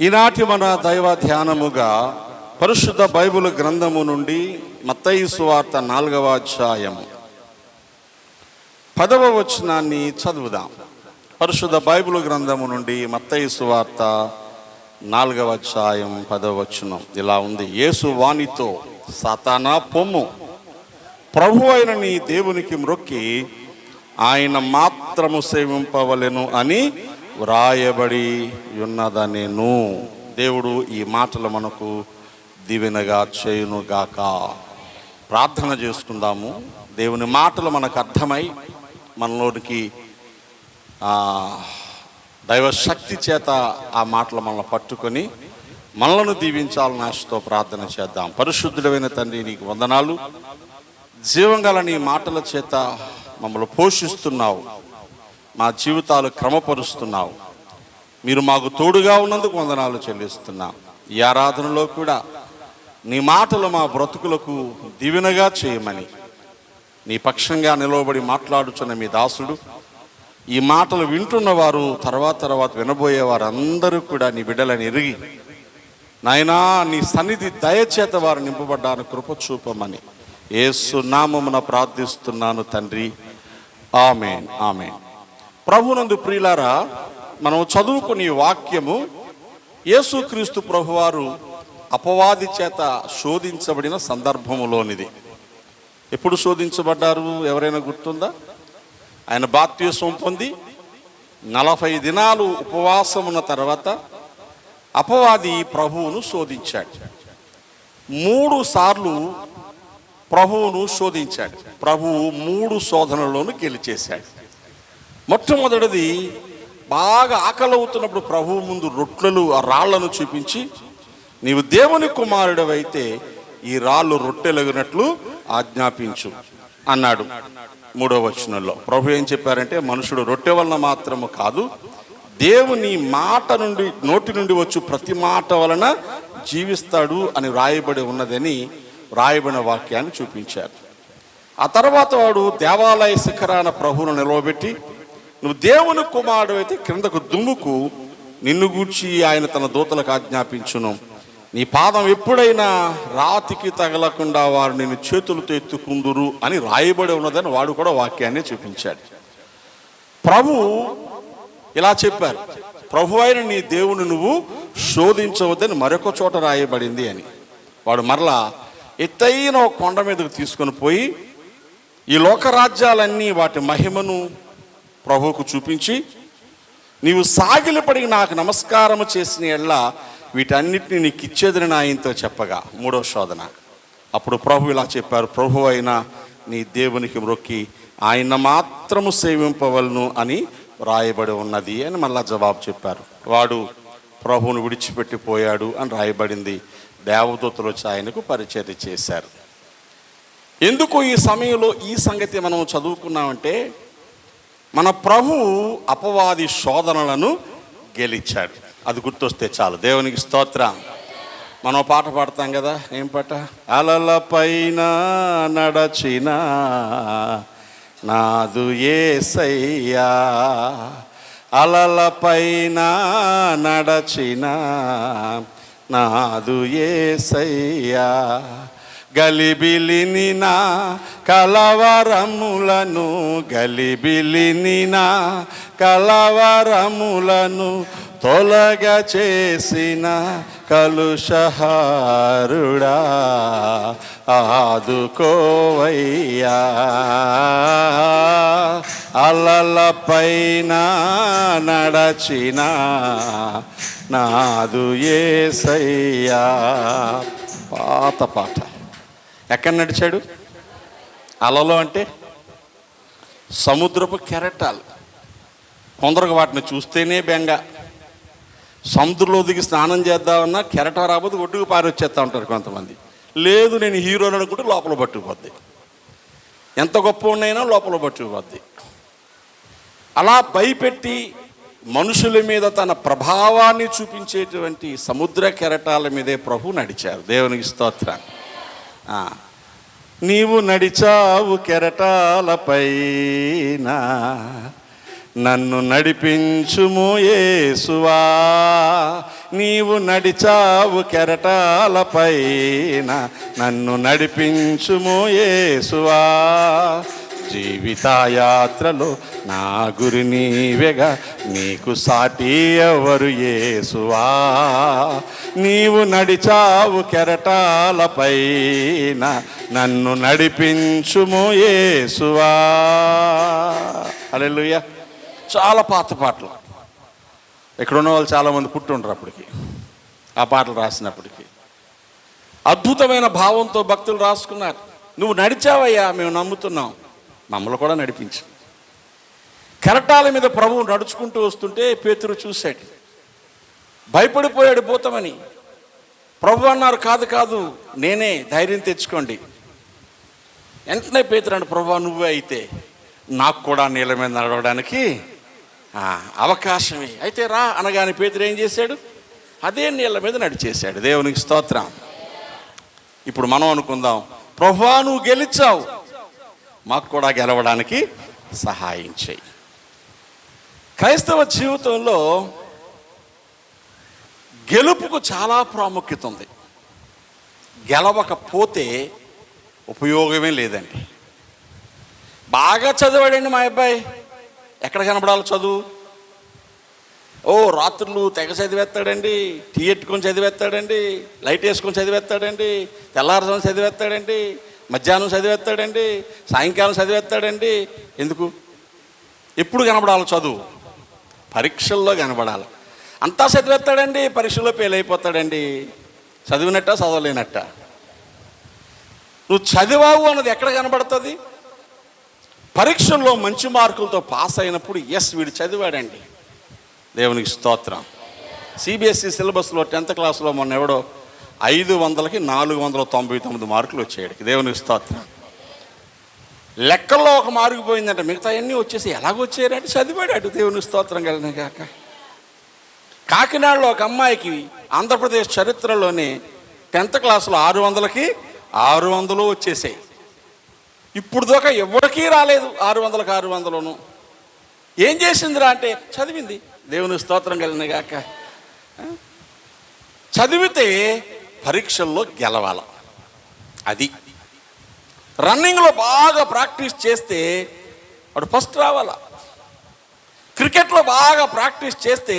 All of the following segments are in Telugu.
ఈనాటి మన దైవ ధ్యానముగా పరిశుద్ధ బైబిల్ గ్రంథము నుండి మత్తయి సువార్త 4వ అధ్యాయము 10వ వచనాన్ని చదువుదాం. పరిశుద్ధ బైబిల్ గ్రంథము నుండి మత్తయి సువార్త 4వ అధ్యాయం 10వ వచనం ఇలా ఉంది. యేసు వానితో, సాతానా పొమ్ము, ప్రభు అయిన నీ దేవునికి మ్రొక్కి ఆయన మాత్రము సేవింపవలెను అని వ్రాయబడి ఉన్నదనెను. దేవుడు ఈ మాటలు మనకు దీవెనగా చేయునుగాక. ప్రార్థన చేసుకుందాము. దేవుని మాటలు మనకు అర్థమై మనలోనికి దైవశక్తి చేత ఆ మాటలు మనల్ని పట్టుకొని మనలను దీవించాలని ఆశతో ప్రార్థన చేద్దాం. పరిశుద్ధుడైన తండ్రి, నీకు వందనాలు. జీవంగల నీ మాటల చేత మమ్మల్ని పోషిస్తున్నావు, మా జీవితాలు క్రమపరుస్తున్నావు. మీరు మాకు తోడుగా ఉన్నందుకు వందనాలు చెల్లిస్తున్నాం. ఈ ఆరాధనలో కూడా నీ మాటలు మా బ్రతుకులకు దీవెనగా చేయమని నీ పక్షంగా నిలవబడి మాట్లాడుచున్న మీ దాసుడు, ఈ మాటలు వింటున్న వారు తర్వాత వినబోయేవారు అందరూ కూడా నీ బిడ్డలని ఎరిగి నాయనా నీ సన్నిధి దయచేత వారు నింపబడ్డాను కృప చూపమని యేసు నామమున ప్రార్థిస్తున్నాను తండ్రి. ఆమేన్, ఆమేన్. ప్రభునందు ప్రియులారా, మనం చదువుకునే వాక్యము యేసుక్రీస్తు ప్రభువారు అపవాది చేత శోధించబడిన సందర్భములోనిది. ఎప్పుడు శోధించబడ్డారు? ఎవరైనా గుర్తుందా? ఆయన బాప్తిసం పొంది 40 దినాలు ఉపవాసమున్న తర్వాత అపవాది ప్రభువును శోధించాడు. 3 సార్లు ప్రభువును శోధించాడు. ప్రభువు 3 శోధనలోనూ గెలిచేశాడు. మొట్టమొదటిది, బాగా ఆకలి అవుతున్నప్పుడు ప్రభువు ముందు రొట్టెలు, ఆ రాళ్లను చూపించి, నీవు దేవుని కుమారుడవైతే ఈ రాళ్ళు రొట్టెలగినట్లు ఆజ్ఞాపించు అన్నాడు. 3వ వచనంలో ప్రభు ఏం చెప్పారంటే, మనుషుడు రొట్టె వలన మాత్రము కాదు, దేవుని మాట నుండి, నోటి నుండి వచ్చు ప్రతి మాట వలన జీవిస్తాడు అని రాయబడి ఉన్నదని రాయబడిన వాక్యాన్ని చూపించారు. ఆ తర్వాత వాడు దేవాలయ శిఖరాన ప్రభువును నిలవబెట్టి, నువ్వు దేవుని కుమారుడు అయితే క్రిందకు దుమ్ముకు, నిన్ను గూర్చి ఆయన తన దూతలకు ఆజ్ఞాపించును, నీ పాదం ఎప్పుడైనా రాతికి తగలకుండా వారు నిన్ను చేతులతో ఎత్తుకుందురు అని రాయబడి ఉన్నదని వాడు కూడా వాక్యాన్ని చూపించాడు. ప్రభు ఇలా చెప్పారు, ప్రభు అయిన నీ దేవుని నువ్వు శోధించవద్దని మరొక చోట రాయబడింది అని. వాడు మరలా ఎత్తైన ఒక కొండ మీదకు తీసుకొని పోయి ఈ లోకరాజ్యాలన్నీ వాటి మహిమను ప్రభువుకు చూపించి, నీవు సాగిలపడి నాకు నమస్కారము చేసిన ఎడ్ల వీటన్నిటిని నీకు ఇచ్చేదని ఆయనతో చెప్పగా, 3వ శోధన. అప్పుడు ప్రభు ఇలా చెప్పారు, ప్రభు అయిన నీ దేవునికి మ్రొక్కి ఆయన మాత్రము సేవింపవలను అని రాయబడి ఉన్నది అని మళ్ళా జవాబు చెప్పారు. వాడు ప్రభువును విడిచిపెట్టిపోయాడు అని రాయబడింది. దేవదూతలు వచ్చి ఆయనకు పరిచర్య చేశారు. ఎందుకు ఈ సమయంలో ఈ సంగతి మనం చదువుకున్నామంటే, మన ప్రభువు అపవాది శోధనలను గెలిచాడు. అది గుర్తొస్తే చాలు. దేవునికి స్తోత్రం. మనం పాట పాడతాం కదా, ఏం పాట? అలల పైన నడచిన నాదు యేసయ్యా, అలల పైన నడచిన నాదు యేసయ్యా, గలిబిలిని నా కలవరములను, గలిబిలిని నా కలవరములను తొలగ చేసిన కలుషహారుడా ఆదుకోవయ్యా, అలల పైన నడచిన నాదు యేసయ్యా. పాత పాట. ఎక్కడ నడిచాడు? అలలో అంటే సముద్రపు కెరటాలు. కొందరికి వాటిని చూస్తేనే బెంగ. సముద్రంలో దిగి స్నానం చేద్దామన్నా కెరటం రాకపోతే ఒడ్డుకు పారొచ్చేస్తూ ఉంటారు కొంతమంది. లేదు నేను హీరోని అనుకుంటే లోపల పట్టుకుపోద్ది. ఎంత గొప్ప ఉన్నైనా లోపల పట్టుకుపోద్ది. అలా భయపెట్టి మనుషుల మీద తన ప్రభావాన్ని చూపించేటువంటి సముద్ర కెరటాల మీదే ప్రభు నడిచారు. దేవునికి స్తోత్రం. నీవు నడిచావు కెరటాలపైన, నన్ను నడిపించుము యేసువా, నీవు నడిచావు కెరటాలపైన, నన్ను నడిపించుము యేసువా. జీవిత యాత్రలో నా గురి నీవెగా, నీకు సాటి ఎవరు యేసువా. నీవు నడిచావు కెరటాలపైన, నన్ను నడిపించుము యేసువా. హల్లెలూయా. చాలా పాత పాటలు. ఇక్కడ ఉన్న వాళ్ళు చాలామంది పుట్టుండ్రు అప్పటికి, ఆ పాటలు రాసినప్పటికీ. అద్భుతమైన భావంతో భక్తులు రాసుకున్నారు. నువ్వు నడిచావయ్యా, మేము నమ్ముతున్నాం, మమ్మల్ని కూడా నడిపించు. కెరటాల మీద ప్రభువు నడుచుకుంటూ వస్తుంటే పేతురు చూశాడు, భయపడిపోయాడు పోతామని. ప్రభు అన్నారు, కాదు కాదు నేనే, ధైర్యం తెచ్చుకోండి. వెంటనే పేతురు అంటే, ప్రభు నువ్వే అయితే నాకు కూడా నీళ్ళ మీద నడవడానికి అవకాశమే, అయితే రా అనగానే పేతురు ఏం చేశాడు? అదే నీళ్ళ మీద నడిచేశాడు. దేవునికి స్తోత్రం. ఇప్పుడు మనం అనుకుందాం, ప్రభువా నువ్వు గెలిచావు, మాకు కూడా గెలవడానికి సహాయం చేయి. క్రైస్తవ జీవితంలో గెలుపుకు చాలా ప్రాముఖ్యత ఉంది. గెలవకపోతే ఉపయోగమే లేదండి. బాగా చదివాడండి మా అబ్బాయి, ఎక్కడ కనపడాలి చదువు? రాత్రులు తెగ చదివేస్తాడండి, టీ ఎట్టుకొని చదివేస్తాడండి, లైట్ వేసుకొని చదివేస్తాడండి, తెల్లారుజామున చదివేస్తాడండి, మధ్యాహ్నం చదివేస్తాడండి, సాయంకాలం చదివేస్తాడండి. ఎందుకు? ఎప్పుడు కనపడాలి చదువు? పరీక్షల్లో కనపడాలి. అంతా చదివేస్తాడండి, పరీక్షల్లో ఫెయిల్ అయిపోతాడండి. చదివినట్ట చదవలేనట్ట? నువ్వు చదివావు అన్నది ఎక్కడ కనబడుతుంది? పరీక్షల్లో మంచి మార్కులతో పాస్ అయినప్పుడు ఎస్ వీడు చదివాడండి. దేవునికి స్తోత్రం. సిబిఎస్ఈ సిలబస్లో 10th క్లాస్లో మొన్న ఎవడో 500కి 499 మార్కులు వచ్చాడు. దేవునికి స్తోత్రం. లెక్కల్లో ఒక మార్కు పోయిందంటే మిగతా అన్నీ వచ్చేసి ఎలాగొచ్చారంటే చదివాడు. దేవునికి స్తోత్రం కలిగిన కాక. కాకినాడలో ఒక అమ్మాయికి ఆంధ్రప్రదేశ్ చరిత్రలోనే 10th క్లాస్లో 600కి 600 వచ్చేసాయి. ఇప్పుడు దాకా ఎవరికీ రాలేదు 600కి 600. ఏం చేసిందిరా అంటే చదివింది. దేవుని స్తోత్రం కలిగిన గాక. చదివితే పరీక్షల్లో గెలవాల. అది రన్నింగ్లో బాగా ప్రాక్టీస్ చేస్తే వాడు ఫస్ట్ రావాలా. క్రికెట్లో బాగా ప్రాక్టీస్ చేస్తే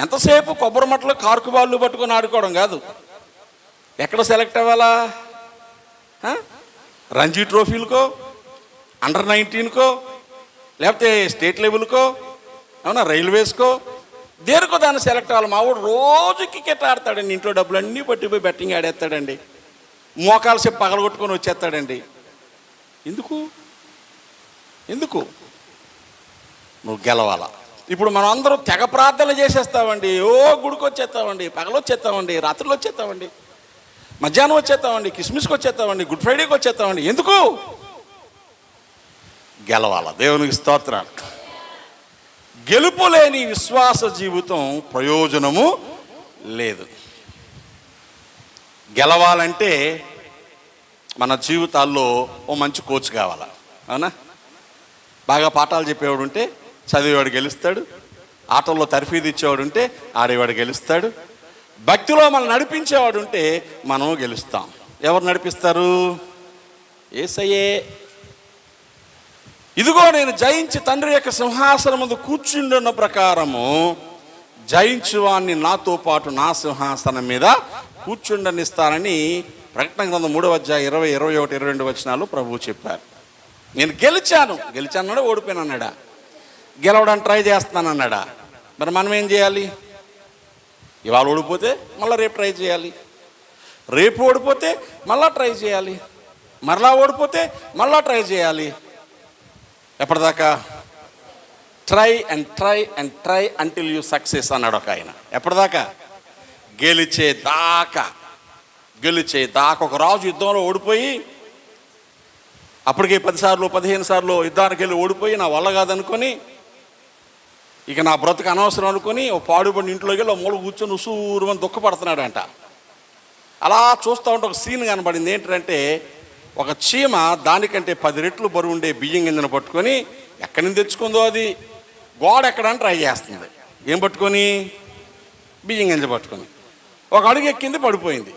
ఎంతసేపు కొబ్బరి మట్టలు కార్కు బాళ్ళు పట్టుకొని ఆడుకోవడం కాదు. ఎక్కడ సెలెక్ట్ అవ్వాలా? రంజీ ట్రోఫీలకో, అండర్ 19కో, లేకపోతే స్టేట్ లెవెల్కో, అవునా రైల్వేస్కో, దేనికో దాన్ని సెలెక్ట్ అవ్వాలి. మా వాడు రోజు క్రికెట్ ఆడతాడండి, ఇంట్లో డబ్బులు అన్నీ పట్టిపోయి బెట్టింగ్ ఆడేస్తాడండి, మోకాలు చెప్పి పగలగొట్టుకొని వచ్చేస్తాడండి. ఎందుకు? నువ్వు గెలవాలా. ఇప్పుడు మనం అందరం తెగ ప్రార్థనలు చేసేస్తామండి, గుడికి వచ్చేస్తామండి, పగలొచ్చేస్తామండి, రాత్రులు వచ్చేస్తామండి, మధ్యాహ్నం వచ్చేస్తామండి, క్రిస్మస్కి వచ్చేస్తామండి, గుడ్ ఫ్రైడేకి వచ్చేస్తామండి. ఎందుకు? గెలవాల. దేవునికి స్తోత్రం. గెలుపు లేని విశ్వాస జీవితం ప్రయోజనము లేదు. గెలవాలంటే మన జీవితాల్లో ఓ మంచి కోచ్ కావాలా, అవునా? బాగా పాఠాలు చెప్పేవాడు ఉంటే చదివేవాడు గెలుస్తాడు, ఆటల్లో తర్ఫీదు ఇచ్చేవాడు ఉంటే ఆడేవాడు గెలుస్తాడు, భక్తిలో మనం నడిపించేవాడు ఉంటే మనం గెలుస్తాం. ఎవరు నడిపిస్తారు? యేసయ్యే. ఇదిగో నేను జయించి తండ్రి యొక్క సింహాసనం ముందు కూర్చుండున్న ప్రకారము జయించువాన్ని నాతో పాటు నా సింహాసనం మీద కూర్చుండనిస్తానని ప్రకటన గ్రంథం 3వ అధ్యాయం 20, 21, 22 వచనాలు ప్రభువు చెప్పారు. నేను గెలిచానన్నాడా, ఓడిపోయానన్నాడా? గెలవడానికి ట్రై చేస్తానన్నాడా? మరి మనం ఏం చేయాలి? ఇవాళ ఓడిపోతే మళ్ళీ రేపు ట్రై చేయాలి, రేపు ఓడిపోతే మళ్ళా ట్రై చేయాలి, మరలా ఓడిపోతే మళ్ళా ట్రై చేయాలి. ఎప్పటిదాకా? Try and try and try until you success అన్నాడు ఒక ఆయన. ఎప్పటిదాకా? గెలిచేదాకా. ఒక రాజు యుద్ధంలో ఓడిపోయి అప్పటికే 10 సార్లు 15 సార్లు యుద్ధానికి వెళ్ళి ఓడిపోయి నా వల్ల కాదనుకొని ఇక నా బ్రతుకు అనవసరం అనుకొని ఓ పాడుబడిన ఇంట్లోకి వెళ్ళి మూల కూర్చొని ఉసూరుమని దుఃఖపడుతున్నాడంట. అలా చూస్తూ ఉంటే ఒక సీన్ కనబడింది. ఏంటంటే ఒక చీమ దానికంటే 10 రెట్లు బరువు ఉండే బియ్యం గింజను పట్టుకొని ఎక్కడి నుంచి తెచ్చుకుందో అది గోడ ఎక్కడానికి ట్రై చేస్తుంది. ఏం పట్టుకొని? బియ్యం గింజ పట్టుకొని ఒక అడుగు ఎక్కింది, పడిపోయింది.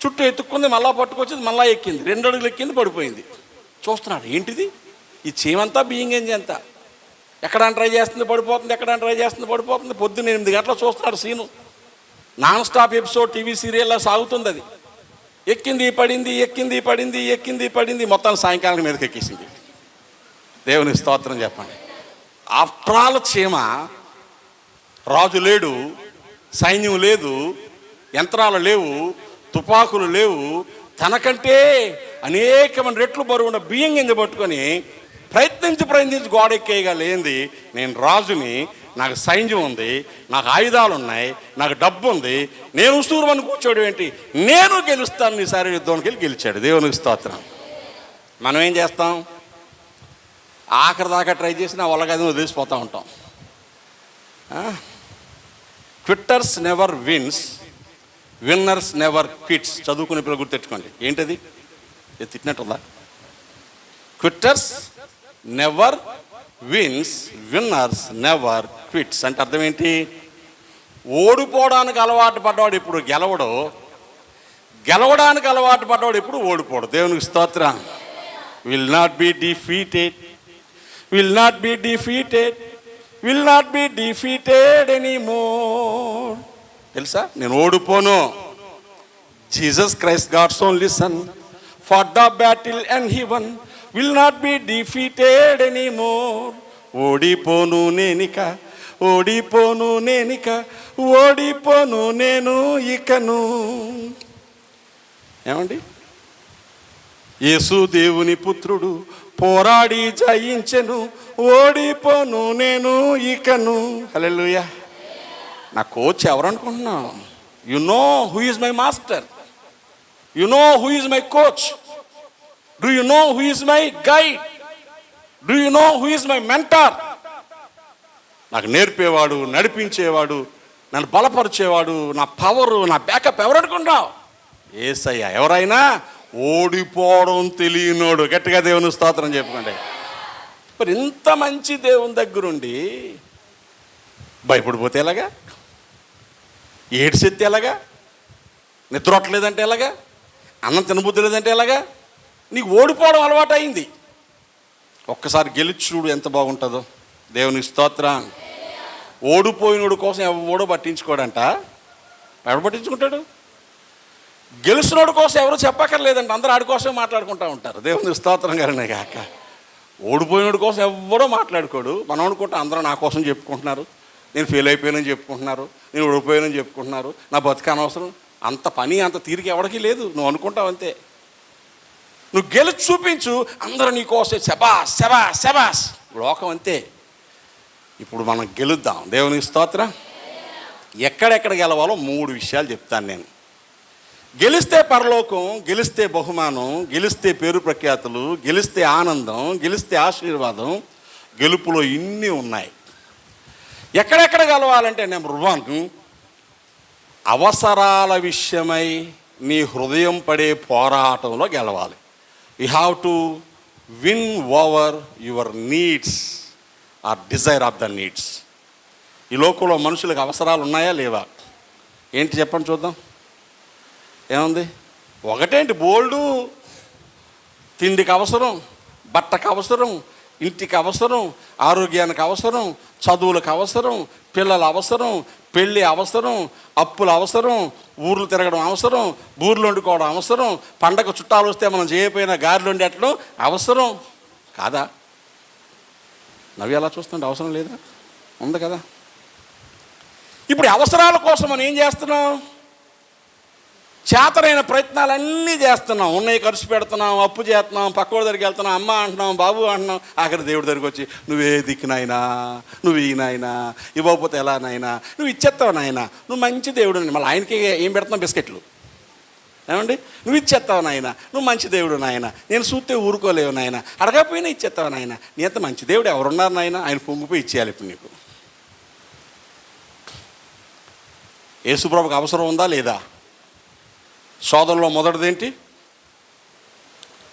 చుట్టూ ఎత్తుక్కుంది, మళ్ళా పట్టుకొచ్చింది, మళ్ళా ఎక్కింది, 2 అడుగులు ఎక్కింది, పడిపోయింది. చూస్తున్నాడు, ఏంటిది ఈ చీమంతా బియ్యం గింజ అంతా, ఎక్కడ ట్రై చేస్తుంది పడిపోతుంది, ఎక్కడ ట్రై చేస్తుంది పడిపోతుంది. పొద్దున్న 8 గంటలకు చూస్తున్నాడు Seenu. Non stop episode TV సీరియల్లా సాగుతుంది అది. ఎక్కింది పడింది, ఎక్కింది పడింది, ఎక్కింది పడింది, మొత్తం సాయంకాలం మీదకి ఎక్కేసింది. దేవుని స్తోత్రం చెప్పండి. ఆఫ్టర్ ఆల్ చీమ, రాజు లేడు, సైన్యం లేదు, యంత్రాలు లేవు, తుపాకులు లేవు, తనకంటే అనేకమైన రెట్లు బరువున్న బియ్యం గింజ పట్టుకొని ప్రయత్నించి గోడ ఎక్కేయగా లేనిది, నేను రాజుని, నాకు సైన్యం ఉంది, నాకు ఆయుధాలు ఉన్నాయి, నాకు డబ్బు ఉంది, నేను ఉసూరుమని కూర్చోడు ఏంటి, నేను గెలుస్తాను, ఈసారి యుద్ధానికి వెళ్ళి గెలిచాడు. దేవునికి స్తోత్రం. మనం ఏం చేస్తాం? ఆఖరి దాకా ట్రై చేసి నా వల్లగది వదిలేసిపోతూ ఉంటాం. Quitters never wins, winners never quits. చదువుకునే పిల్లలు గుర్తెట్టుకోండి. ఏంటది? తిట్టినట్టుందా? Quitters never wins, winners never quits అంటే అర్థం ఏంటి? ఓడిపోవడానికి అలవాటు పడ్డవాడు ఇప్పుడు గెలవడు, గెలవడానికి అలవాటు పడ్డవాడు ఇప్పుడు ఓడిపోడు. దేవునికి స్తోత్రం. Will not be defeated, will not be defeated, will not be defeated anymore. తెలుసా? నేను ఓడిపోను. Jesus Christ God's only son for the battle and he won, will not be defeated anymore. ఓడిపోను నేనిక, ఓడిపోను నేనిక, ఓడిపోను నేను ఇకను. ఏమండి? యేసు దేవుని పుత్రుడు పోరాడి జయించెను, ఓడిపోను నేను ఇకను. హల్లెలూయా. నా కోచ్ ఎవరు అనుకుంటున్నావు? You know who is my master, you know who is my coach, do you know who is my guide, do you know who is my mentor. నాకు నేర్పేవాడు, నడిపించేవాడు, నన్ను బలపరిచేవాడు, నా పవరు, నా బ్యాకప్ ఎవరు అనుకుంటావు? యేసయ్య. ఎవరైనా ఓడిపోవడం తెలియనోడు. గట్టిగా దేవుని స్తోత్రం చెప్పుకోండి. మరి ఇంత మంచి దేవుని దగ్గరుండి భయపడిపోతే ఎలాగా? ఏడ్చెత్తే ఎలాగా? నిద్రొట్టలేదంటే ఎలాగా? అన్నం తినబుద్ధి లేదంటే ఎలాగా? నీకు ఓడిపోవడం అలవాటు అయింది. ఒక్కసారి గెలిచి చూడు ఎంత బాగుంటుందో. దేవుని స్తోత్రం. ఓడిపోయినోడు కోసం ఎవడో పట్టించుకోడంట. ఎవడు పట్టించుకుంటాడు? గెలిచినోడు కోసం ఎవరు చెప్పక్కర్లేదంట, అందరూ ఆడి కోసమే మాట్లాడుకుంటూ ఉంటారు. దేవుని స్తోత్రం గారినే కాక. ఓడిపోయినోడు కోసం ఎవడో మాట్లాడుకోడు. మనం అనుకుంటాం అందరూ నా కోసం చెప్పుకుంటున్నారు, నేను ఫెయిల్ అయిపోయానని చెప్పుకుంటున్నారు, నేను ఓడిపోయానని చెప్పుకుంటున్నారు, నా బతుకు అనవసరం. అంత పని అంత తీరిక ఎవరికి లేదు. నువ్వు అనుకుంటావు అంతే. నువ్వు గెలిచి చూపించు, అందరూ నీ కోసం శబాస్ శబాస్ శబాస్. లోకం అంతే. ఇప్పుడు మనం గెలుద్దాం. దేవునికి స్తోత్రం. ఎక్కడెక్కడ గెలవాలో 3 విషయాలు చెప్తాను నేను. గెలిస్తే పరలోకం, గెలిస్తే బహుమానం, గెలిస్తే పేరు ప్రఖ్యాతులు, గెలిస్తే ఆనందం, గెలిస్తే ఆశీర్వాదం. గెలుపులో ఇన్ని ఉన్నాయి. ఎక్కడెక్కడ గెలవాలంటే నెంబర్ 1, అవసరాల విషయమై నీ హృదయం పడే పోరాటంలో గెలవాలి. You have to win over your needs or desire of the needs. ఈ లోకంలో మనుషులకు అవసరాలు ఉన్నాయా లేవా? ఏంటి చెప్పండి చూద్దాం. ఏముంది? ఒకటేంటి, బోల్డు. తిండికి అవసరం, బట్టకు అవసరం, ఇంటికి అవసరం, ఆరోగ్యానికి అవసరం, చదువులకు అవసరం, పిల్లల అవసరం, పెళ్ళి అవసరం, అప్పుల అవసరం, ఊర్లు తిరగడం అవసరం, బూర్లు వండుకోవడం అవసరం, పండగ చుట్టాలు వస్తే మనం చేయకపోయినా గారెలు వండేటం అవసరం కాదా? నవ్వి ఎలా చూస్తుంటే అవసరం లేదా? ఉంది కదా. ఇప్పుడు అవసరాల కోసం మనం ఏం చేస్తున్నాం? చేతనైన ప్రయత్నాలన్నీ చేస్తున్నాం. ఉన్నాయి ఖర్చు పెడుతున్నాం, అప్పు చేస్తున్నాం, పక్కవాడి దగ్గరికి వెళ్తున్నాం, అమ్మ అంటున్నాం, బాబు అంటున్నాం. ఆఖరి దేవుడి దగ్గరికి వచ్చి నువ్వే దిక్కు నాయనా, నువ్వు ఈ నాయనా, ఇవ్వకపోతే ఎలా నాయనా, నువ్వు ఇచ్చేస్తావు నాయనా, నువ్వు మంచి దేవుడు. మళ్ళీ ఆయనకి ఏం పెడుతున్నావు? బిస్కెట్లు. ఏమండి? నువ్వు ఇచ్చేస్తావు నాయన, నువ్వు మంచి దేవుడు నాయన, నేను చూస్తే ఊరుకోలేవు నాయన, అడగకపోయినా ఇచ్చేస్తావు నాయన, నీ అంత మంచి దేవుడు ఎవరున్నారు నాయన? ఆయన పొంగిపోయి ఇచ్చేయాలి ఇప్పుడు నీకు. యేసుప్రభుకి అవసరం ఉందా లేదా? సోదరులో మొదటిదేంటి?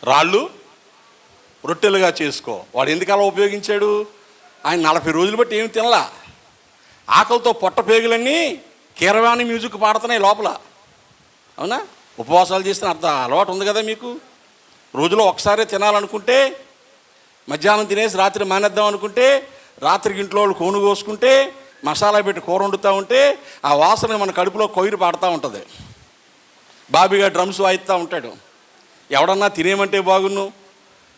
రాళ్ళు రొట్టెలుగా చేసుకో. వాడు ఎందుకు అలా ఉపయోగించాడు? ఆయన 40 రోజులు బట్టి ఏమి తినలా. ఆకలితో పొట్ట పేగులన్నీ కీరవాణి మ్యూజిక్ పాడుతున్నాయి లోపల. అవునా? ఉపవాసాలు చేసిన అలవాటు ఉంది కదా మీకు. రోజులో ఒకసారి తినాలనుకుంటే మధ్యాహ్నం తినేసి రాత్రి మానేద్దాం అనుకుంటే, రాత్రికి ఇంట్లో వాళ్ళు కోను కోసుకుంటే మసాలా పెట్టి కూర వండుతూ ఉంటే ఆ వాసన మన కడుపులో కొయ్యిరు పాడుతూ ఉంటుంది. బాబీగా డ్రమ్స్ వాయిస్తూ ఉంటాడు. ఎవడన్నా తినేయమంటే బాగున్ను,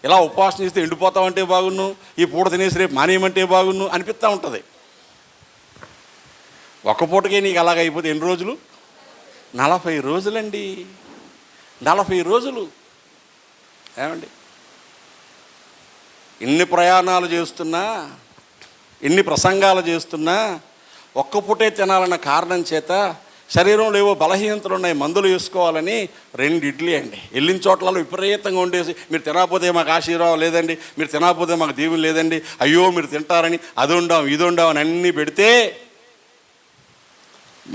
ఇలా ఉపవాసం చేస్తే ఎండిపోతామంటే బాగున్ను, ఈ పూట తినేసి రేపు మానేయమంటే బాగున్ను అనిపిస్తూ ఉంటుంది. ఒక్క పూటకే నీకు అలాగైపోతే ఎన్ని రోజులు? 40 రోజులండి. 40 రోజులు. ఏమండి, ఎన్ని ప్రయాణాలు చేస్తున్నా, ఎన్ని ప్రసంగాలు చేస్తున్నా ఒక్క పూటే తినాలన్న కారణం చేత శరీరంలో ఏవో బలహీనతలు ఉన్నాయి, మందులు వేసుకోవాలని 2 ఇడ్లీ అండి. వెళ్ళిన చోట్లలో విపరీతంగా ఉండేసి, మీరు తినకపోతే మాకు ఆశీర్వాదం లేదండి, మీరు తినకపోతే మాకు దీవులు లేదండి, అయ్యో మీరు తింటారని అది ఉండాం ఇది ఉండాం అని అన్నీ పెడితే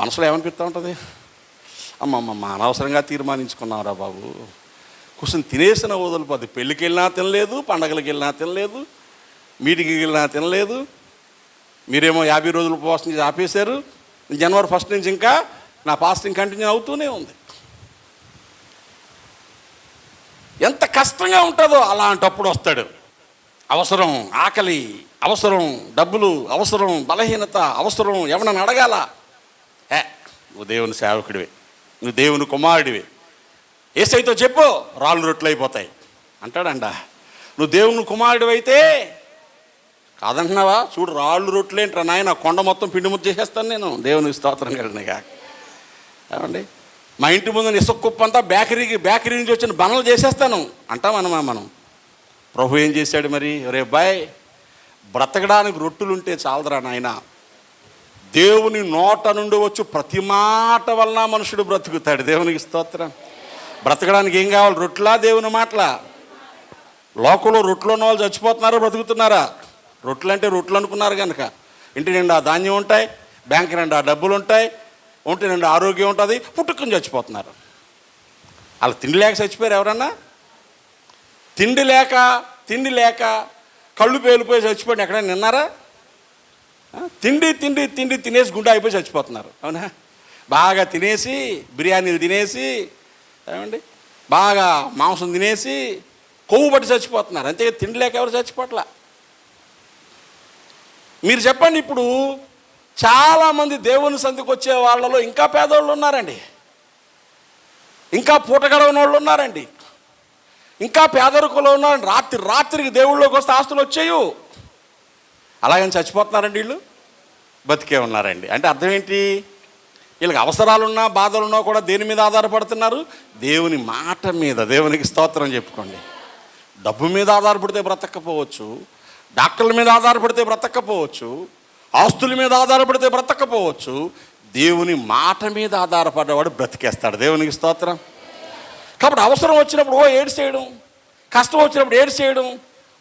మనసులో ఏమనిపిస్తూ ఉంటుంది? అమ్మమ్మ అనవసరంగా తీర్మానించుకున్నారా బాబు, కూర్చొని తినేసిన వదలిపోద్ది. పెళ్ళికి వెళ్ళినా తినలేదు, పండగలకి వెళ్ళినా తినలేదు, మీటింగ్కి వెళ్ళినా తినలేదు. మీరేమో 50 రోజులు ఉపవాసం చేసి ఆపేశారు. జనవరి 1 నుంచి ఇంకా నా ఫాస్టింగ్ కంటిన్యూ అవుతూనే ఉంది. ఎంత కష్టంగా ఉంటుందో అలాంటప్పుడు వస్తాడు. అవసరం, ఆకలి, అవసరం, డబ్బులు, అవసరం, బలహీనత, అవసరం, ఎవరినైనా అడగాల. నువ్వు దేవుని సేవకుడివే, నువ్వు దేవుని కుమారుడివే, యేసయ్యతో చెప్పు రాళ్ళు రొట్టెలు అయిపోతాయి అంటాడంట. నువ్వు దేవుని కుమారుడు అయితే కాదంటున్నావా? చూడు రాళ్ళు రొట్టెలేంట్రా నాయన, కొండ మొత్తం పిండి ముద్ద చేసేస్తాను నేను. దేవునికి స్తోత్రం కలిగినగా. ఏమండి, మా ఇంటి ముందు ఇసుక కుప్ప అంతా బేకరీ నుంచి వచ్చిన బనలు చేసేస్తాను అంటామన్నమా మనం. ప్రభు ఏం చేశాడు మరి? రే బాయ్, బ్రతకడానికి రొట్టెలుంటే చాలదురా నాయన. దేవుని నోట నుండి వచ్చి ప్రతి మాట వలన మనుషుడు బ్రతుకుతాడు. దేవునికి స్తోత్రం. బ్రతకడానికి ఏం కావాలి? రొట్టెలా, దేవుని మాటలా? లోకంలో రొట్టెలు ఉన్న వాళ్ళు చచ్చిపోతున్నారా, బ్రతుకుతున్నారా? రొట్టెలు అంటే రొట్టెలు అనుకున్నారు కనుక ఇంటి నిండా ధాన్యం ఉంటాయి, బ్యాంక్ నిండా డబ్బులు ఉంటాయి, ఒంటి నిండా ఆరోగ్యం ఉంటుంది, పుట్టుకుని చచ్చిపోతున్నారు. అలా తిండి లేక చచ్చిపోయారు ఎవరన్నా? తిండి లేక కళ్ళు పేలిపోయి చచ్చిపోయి ఎక్కడైనా నిన్నారా? తిండి తినేసి గుండె అయిపోయి చచ్చిపోతున్నారు. అవునా? బాగా తినేసి, బిర్యానీలు తినేసి, ఏమండి బాగా మాంసం తినేసి కొవ్వు పట్టి చచ్చిపోతున్నారు. అంతే, తిండి లేక ఎవరు చచ్చిపోట్లా. మీరు చెప్పండి, ఇప్పుడు చాలామంది దేవుని సంధికి వచ్చే వాళ్ళలో ఇంకా పేదోళ్ళు ఉన్నారండి, ఇంకా పూట గడవని వాళ్ళు ఉన్నారండి, ఇంకా పేదరికంలో ఉన్నారండి. రాత్రికి దేవుళ్ళలోకి వస్తే ఆస్తులు వచ్చేయు. అలాగని చచ్చిపోతున్నారండి వీళ్ళు, బతికే ఉన్నారండి. అంటే అర్థం ఏంటి? వీళ్ళకి అవసరాలున్నా బాధలున్నా కూడా దేని మీద ఆధారపడుతున్నారు? దేవుని మాట మీద. దేవునికి స్తోత్రం చెప్పుకోండి. డబ్బు మీద ఆధారపడితే బ్రతకపోవచ్చు, డాక్టర్ల మీద ఆధారపడితే బ్రతకపోవచ్చు, ఆస్తుల మీద ఆధారపడితే బ్రతకపోవచ్చు. దేవుని మాట మీద ఆధారపడ్డవాడు బ్రతికేస్తాడు. దేవునికి స్తోత్రం. కాబట్టి అవసరం వచ్చినప్పుడు ఏడ్చేయడం, కష్టం వచ్చినప్పుడు ఏడ్చేయడం.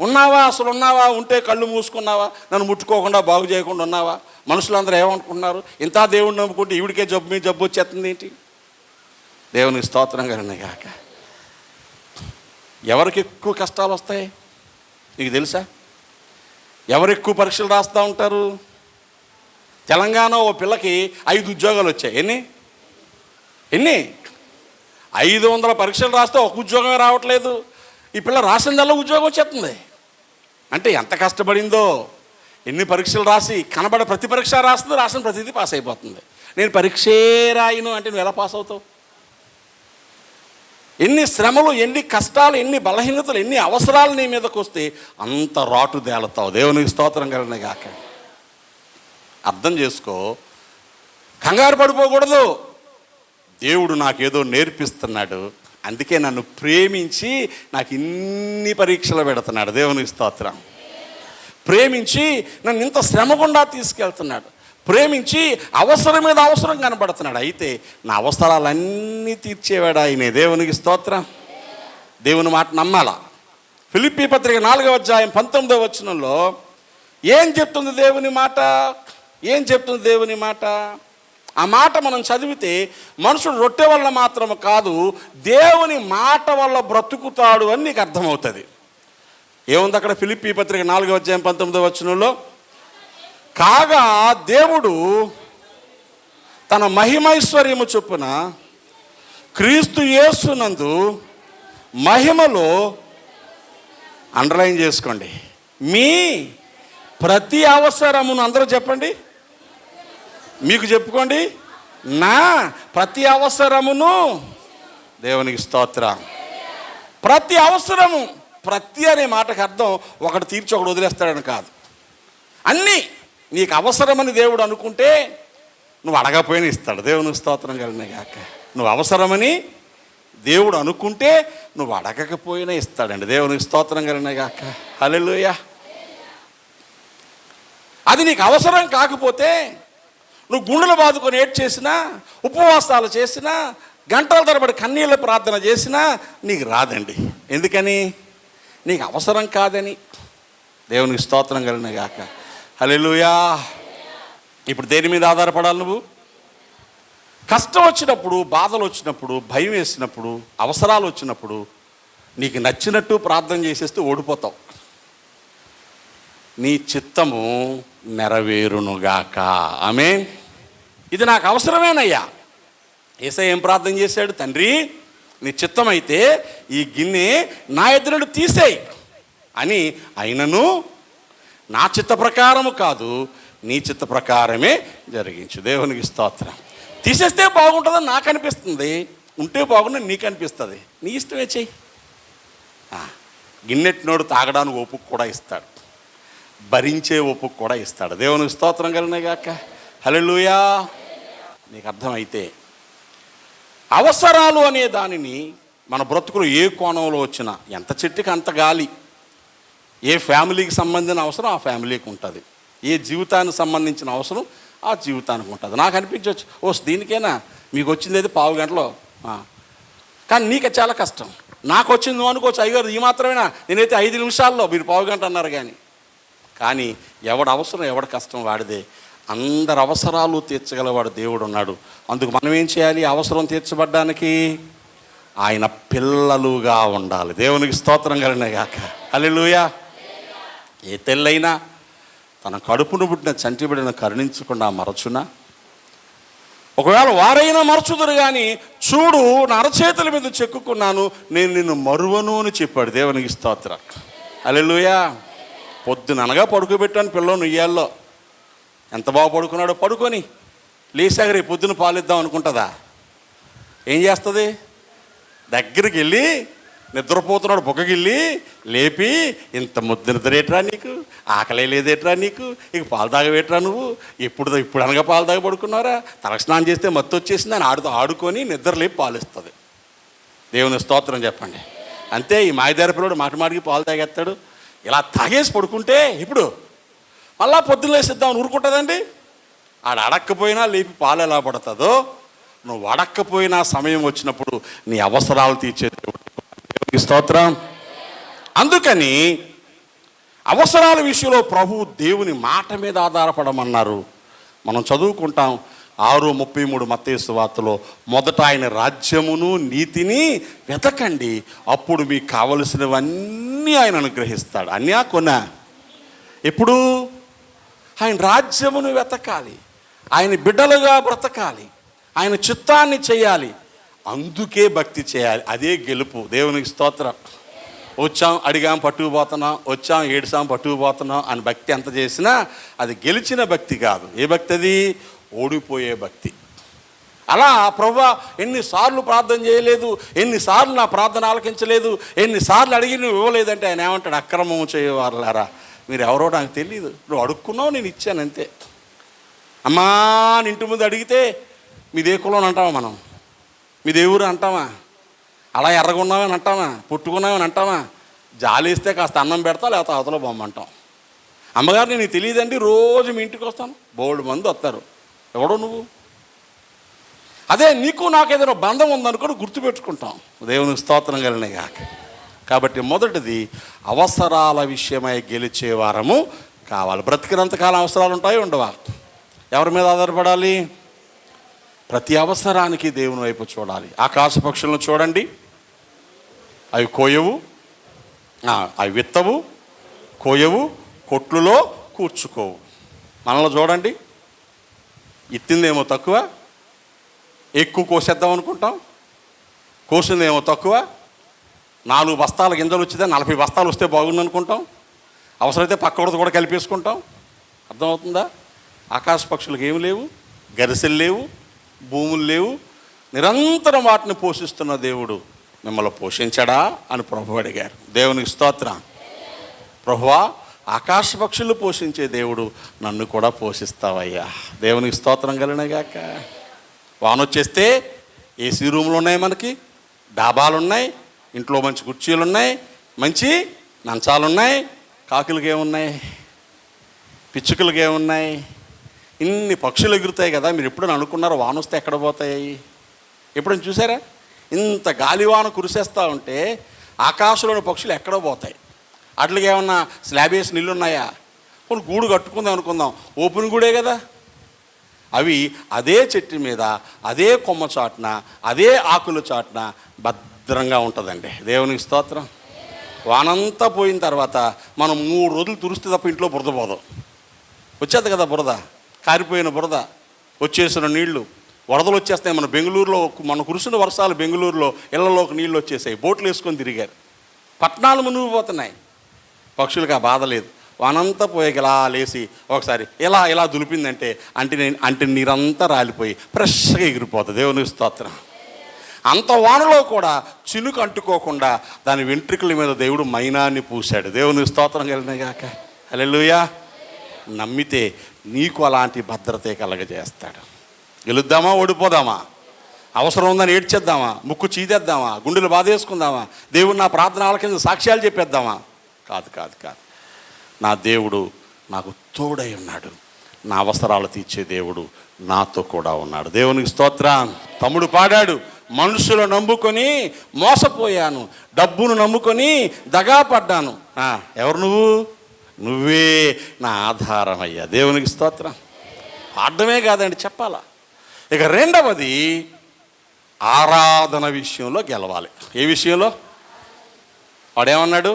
ఉన్నావా? అసలు ఉన్నావా? ఉంటే కళ్ళు మూసుకున్నావా? నన్ను ముట్టుకోకుండా బాగు చేయకుండా ఉన్నావా? మనుషులందరూ ఏమనుకుంటున్నారు? ఇంత దేవుడిని నమ్ముకుంటే ఈవిడికే జబ్బు మీద జబ్బు వచ్చేస్తుంది ఏంటి? దేవునికి స్తోత్రం కలిగిన కాక. ఎవరికి ఎక్కువ కష్టాలు వస్తాయి నీకు తెలుసా? ఎవరు ఎక్కువ పరీక్షలు రాస్తూ ఉంటారు? తెలంగాణ ఓ పిల్లకి 5 ఉద్యోగాలు వచ్చాయి. ఎన్ని 500 పరీక్షలు రాస్తే ఒక ఉద్యోగమే రావట్లేదు. ఈ పిల్ల రాసిందల్లా ఉద్యోగం వచ్చేస్తుంది. అంటే ఎంత కష్టపడిందో. ఎన్ని పరీక్షలు రాసి కనబడే ప్రతి పరీక్ష రాస్తుంది, రాసిన ప్రతిదీ పాస్ అయిపోతుంది. నేను పరీక్షే రాయను అంటే నువ్వు ఎలా పాస్ అవుతావు? ఎన్ని శ్రమలు, ఎన్ని కష్టాలు, ఎన్ని బలహీనతలు, ఎన్ని అవసరాలు నీ మీదకు వస్తే అంత రాటు తేలుతావు. దేవునికి స్తోత్రం కలిగిన గాక. అర్థం చేసుకో, కంగారు పడిపోకూడదు. దేవుడు నాకేదో నేర్పిస్తున్నాడు, అందుకే నన్ను ప్రేమించి నాకు ఇన్ని పరీక్షలు పెడుతున్నాడు. దేవునికి స్తోత్రం. ప్రేమించి నన్ను ఇంత శ్రమ గుండా తీసుకెళ్తున్నాడు, ప్రేమించి అవసరం మీద అవసరం కనబడుతున్నాడు. అయితే నా అవసరాలన్నీ తీర్చేవాడు ఆయనే. దేవునికి స్తోత్రం. దేవుని మాట నమ్మాలా. ఫిలిప్పీ పత్రిక 4వ అధ్యాయం 19వ వచనంలో ఏం చెప్తుంది దేవుని మాట? ఏం చెప్తుంది దేవుని మాట? ఆ మాట మనం చదివితే మనుషుడు రొట్టె వల్ల మాత్రం కాదు, దేవుని మాట వల్ల బ్రతుకుతాడు అని నీకు అర్థమవుతుంది. ఏముంది అక్కడ? ఫిలిప్పీ పత్రిక 4వ అధ్యాయం 19వ వచనంలో, కాగా దేవుడు తన మహిమైశ్వర్యము చొప్పున క్రీస్తు యేసునందు మహిమలో, అండర్లైన్ చేసుకోండి, మీ ప్రతి అవసరమును, అందరూ చెప్పండి, మీకు చెప్పుకోండి, నా ప్రతి అవసరమును, దేవునికి స్తోత్రం. ప్రతి అవసరము, ప్రతి అనే మాటకు అర్థం ఒకటి తీర్చి ఒకటి వదిలేస్తాడని కాదు. అన్నీ నీకు అవసరమని దేవుడు అనుకుంటే నువ్వు అడగపోయినా ఇస్తాడు. దేవునికి స్తోత్రం కలిగిన గాక. నువ్వు అవసరమని దేవుడు అనుకుంటే నువ్వు అడగకపోయినా ఇస్తాడండి. దేవునికి స్తోత్రం కలిగిన గాక. హల్లెలూయా. అది నీకు అవసరం కాకపోతే నువ్వు గుండెలు బాదుకొని ఏడ్ చేసినా, ఉపవాసాలు చేసినా, గంటల తరబడి కన్నీళ్ళ ప్రార్థన చేసినా నీకు రాదండి. ఎందుకని? నీకు అవసరం కాదని. దేవునికి స్తోత్రం కలిగిన గాక. హల్లెలూయా. ఇప్పుడు దేని మీద ఆధారపడాలి నువ్వు? కష్టం వచ్చినప్పుడు, బాధలు వచ్చినప్పుడు, భయం వేసినప్పుడు, అవసరాలు వచ్చినప్పుడు నీకు నచ్చినట్టు ప్రార్థన చేసేస్తే ఓడిపోతావు. నీ చిత్తము నెరవేరునుగాక. ఆమేన్. ఇది నాకు అవసరమేనయ్యా. యేసయ్య ఏం ప్రార్థన చేశాడు? తండ్రి, నీ చిత్తం అయితే ఈ గిన్నె నా ఎదురుడు తీసేయి అని. అయినను నా చిత్త ప్రకారము కాదు, నీ చిత్త ప్రకారమే జరిగించు. దేవునికి స్తోత్రం. తీసేస్తే బాగుంటుందని నాకు అనిపిస్తుంది, ఉంటే బాగుందని నీకు అనిపిస్తుంది. నీ ఇష్టమే చెయ్యి. గిన్నెట్టినోడు తాగడానికి ఓపిక కూడా ఇస్తాడు, భరించే ఓపిక కూడా ఇస్తాడు. దేవునికి స్తోత్రం కలిగిన గాక. హల్లెలూయా. నీకు అర్థమైతే అవసరాలు అనే దానిని మన బ్రతుకులు ఏ కోణంలో వచ్చినా, ఎంత చెట్టుకి అంత గాలి, ఏ ఫ్యామిలీకి సంబంధించిన అవసరం ఆ ఫ్యామిలీకి ఉంటుంది, ఏ జీవితానికి సంబంధించిన అవసరం ఆ జీవితానికి ఉంటుంది. నాకు అనిపించవచ్చు, ఓ దీనికైనా మీకు వచ్చింది అయితే పావు గంటలో, కానీ నీకు చాలా కష్టం. నాకు వచ్చింది నువ్వు అనుకోవచ్చు, అయ్యారు ఈ మాత్రమేనా, నేనైతే 5 నిమిషాల్లో, మీరు పావు గంట అన్నారు. కానీ ఎవడ అవసరం ఎవడ కష్టం వాడిదే. అందరి అవసరాలు తీర్చగలవాడు దేవుడు ఉన్నాడు. అందుకు మనం ఏం చేయాలి? అవసరం తీర్చబడ్డానికి ఆయన పిల్లలుగా ఉండాలి. దేవునికి స్తోత్రం కలిగిన గాక. హల్లెలూయా. ఏ తెల్లైనా తన కడుపును పుట్టిన చంటి బిడ్డను కరుణించకుండా మరచునా? ఒకవేళ వారైనా మరచుదురు కానీ, చూడు నా అరచేతుల మీద చెక్కుకున్నాను, నేను నిన్ను మరువను అని చెప్పాడు. దేవునికి స్తోత్రం. హల్లెలూయా. పొద్దుననగా పడుకోబెట్టాను పిల్లోని ఉయ్యాల్లో. ఎంత బాగా పడుకున్నాడో. పడుకొని లేచాక రేపు పొద్దున పాలిద్దాం అనుకుంటుందా? ఏం చేస్తుంది? దగ్గరికి వెళ్ళి నిద్రపోతున్నాడు బుగ్గగిల్లి లేపి, ఇంత ముద్దు నిద్రేట్రా నీకు, ఆకలే లేదేట్రా నీకు, ఇక పాలు తాగవేట్రా నువ్వు, ఇప్పుడు అనగా పాలు తాగి పడుకున్నారా, తలస్నానం చేస్తే మత్తు వచ్చేసింది అని ఆడుకొని నిద్ర లేపి పాలిస్తుంది. దేవుని స్తోత్రం చెప్పండి. అంతే. ఈ మాయదారి పిల్లడు మాటికి పాలు తాగేస్తాడు. ఇలా తాగేసి పడుకుంటే ఇప్పుడు మళ్ళా పొద్దున్న లేసిద్దామని ఊరుకుంటుందండి. ఆడ అడక్కపోయినా లేపి పాలు ఎలా పడుతుందో, నువ్వు అడక్కపోయినా సమయం వచ్చినప్పుడు నీ అవసరాలు తీర్చే దేవుడికి స్తోత్రం. అందుకని అవసరాల విషయంలో ప్రభు దేవుని మాట మీద ఆధారపడమన్నారు. మనం చదువుకుంటాం 6:33 మత్తయి సువార్తలో, మొదట ఆయన రాజ్యమును నీతిని వెతకండి, అప్పుడు మీకు కావలసినవన్నీ ఆయన అనుగ్రహిస్తాడు. అన్యా కొన్నా? ఎప్పుడు? ఆయన రాజ్యమును వెతకాలి, ఆయన బిడ్డలుగా బ్రతకాలి, ఆయన చిత్తాన్ని చేయాలి. అందుకే భక్తి చేయాలి. అదే గెలుపు. దేవునికి స్తోత్రం. వచ్చాం, అడిగాం, పట్టుకుపోతున్నాం, వచ్చాం, ఏడుసాం, పట్టుకుపోతున్నాం అని భక్తి ఎంత చేసినా అది గెలిచిన భక్తి కాదు. ఏ భక్తి అది? ఓడిపోయే భక్తి. అలా ప్రభువా ఎన్నిసార్లు ప్రార్థన చేయలేదు, ఎన్నిసార్లు నా ప్రార్థన ఆలకించలేదు, ఎన్నిసార్లు అడిగి నువ్వు ఇవ్వలేదంటే ఆయన ఏమంటాడు? అక్రమం చేయవారులారా, మీరు ఎవరో నాకు తెలియదు, నువ్వు అడుక్కున్నావు, నేను ఇచ్చాను అంతే. అమ్మా అని ఇంటి ముందు అడిగితే మీదే కులం అంటావా, మనం మీదే ఊరు అంటావా, అలా ఎర్రగున్నామని అంటావా, పుట్టుకున్నామని అంటావా, జాలిస్తే కాస్త అన్నం పెడతా, లేకపోతే అవతల బొమ్మంటాం. అమ్మగారు నీకు తెలియదండి, రోజు మీ ఇంటికి వస్తాను, బోల్డ్ మంది వస్తారు, ఎవడో నువ్వు. అదే నీకు నాకు ఏదైనా బంధం ఉందనుకొని గుర్తుపెట్టుకుంటాం. దేవునికి స్తోత్రం కలిగిన గాక. కాబట్టి మొదటిది అవసరాల విషయమై గెలిచే వారము కావాలి. బ్రతికినంతకాలం అవసరాలు ఉంటాయి, ఉండవా? ఎవరి మీద ఆధారపడాలి? ప్రతి అవసరానికి దేవుని వైపు చూడాలి. ఆకాశ పక్షులను చూడండి, అవి కోయవు, అవి విత్తవు, కోయవు, కొట్లులో కూర్చుకోవు. మనలో చూడండి, ఇత్తిందేమో తక్కువ, ఎక్కువ కోసేద్దాం అనుకుంటాం, కోసిందేమో తక్కువ. 4 బస్తాల గింజలు వచ్చితే 40 బస్తాలు వస్తే బాగుంది అనుకుంటాం. అవసరమైతే పక్కడితో కూడా కలిపేసుకుంటాం. అర్థమవుతుందా? ఆకాశ పక్షులకు ఏమి లేవు, గరిసెలు లేవు, భూములు లేవు. నిరంతరం వాటిని పోషిస్తున్న దేవుడు మిమ్మల్ని పోషించడా అని ప్రభువు అడిగారు. దేవునికి స్తోత్రం. ప్రభువా, ఆకాశ పక్షులు పోషించే దేవుడు నన్ను కూడా పోషిస్తావయ్యా. దేవునికి స్తోత్రం కలిగినగాక. వాన వచ్చేస్తే ఏసీ రూమ్లు ఉన్నాయి, మనకి డాబాలు ఉన్నాయి, ఇంట్లో మంచి కుర్చీలు ఉన్నాయి, మంచి మంచాలు ఉన్నాయి. కాకులకి ఏమున్నాయి, పిచ్చుకలకి ఏమున్నాయి, ఇన్ని పక్షులు ఎగురుతాయి కదా. మీరు ఎప్పుడైనా అనుకున్నారో వాన వస్తే ఎక్కడ పోతాయి? ఎప్పుడైనా చూసారా? ఇంత గాలివాన కురిసేస్తూ ఉంటే ఆకాశంలోని పక్షులు ఎక్కడో పోతాయి. అట్లకి ఏమన్నా స్లాబ్ వేసి నీళ్ళు ఉన్నాయా? కొన్ని గూడు కట్టుకుందాం అనుకుందాం, ఓపెన్ గూడే కదా. అవి అదే చెట్టు మీద, అదే కొమ్మ చాటున, అదే ఆకుల చాటున భద్రంగా ఉంటుందండి. దేవునికి స్తోత్రం. వానంతా పోయిన తర్వాత మనం 3 రోజులు తురిస్తే తప్ప ఇంట్లో బురద పోదు. వచ్చేది కదా బురద, కారిపోయిన బురద, వచ్చేసిన నీళ్లు, వరదలు వచ్చేస్తాయి. మన బెంగళూరులో మన కురిసిన వర్షాలు బెంగళూరులో ఇళ్లలోకి నీళ్ళు వచ్చేసాయి. బోట్లు వేసుకొని తిరిగారు, పట్టణాలు మునిగిపోతున్నాయి. పక్షులకు ఆ బాధ లేదు. వానంతా పోయాక ఇలా లేచి ఒకసారి ఇలా ఇలా దులిపిందంటే అంటే నీరంతా రాలిపోయి ఫ్రెష్గా ఎగిరిపోతుంది. దేవునికి స్తోత్రం. అంత వానలో కూడా చినుకు అంటుకోకుండా దాని వెంట్రుకల మీద దేవుడు మైనాన్ని పూశాడు. దేవునికి స్తోత్రం కలిగినగాక. హల్లెలూయా. నమ్మితే నీకు అలాంటి భద్రతే కలగజేస్తాడు. గెలుద్దామా, ఓడిపోదామా, అవసరం ఉందని ఏడ్చేద్దామా, ముక్కు చీదేద్దామా, గుండెలు బాధేసుకుందామా, దేవుడు నా ప్రార్థన ఆలకించి సాక్ష్యాలు చెప్పేద్దామా? కాదు కాదు కాదు. నా దేవుడు నాకు తోడై ఉన్నాడు. నా అవసరాలు తీర్చే దేవుడు నాతో కూడా ఉన్నాడు. దేవునికి స్తోత్రం. తమ్ముడు పాడాడు, మనుషులు నమ్ముకొని మోసపోయాను, డబ్బును నమ్ముకొని దగా పడ్డాను. ఎవరు నువ్వు? నువ్వే నా ఆధారమయ్యా. దేవునికి స్తోత్రం. పాడమే కాదండి, చెప్పాలా. ఇక రెండవది, ఆరాధన విషయంలో గెలవాలి. ఏ విషయంలో? వాడేమన్నాడు?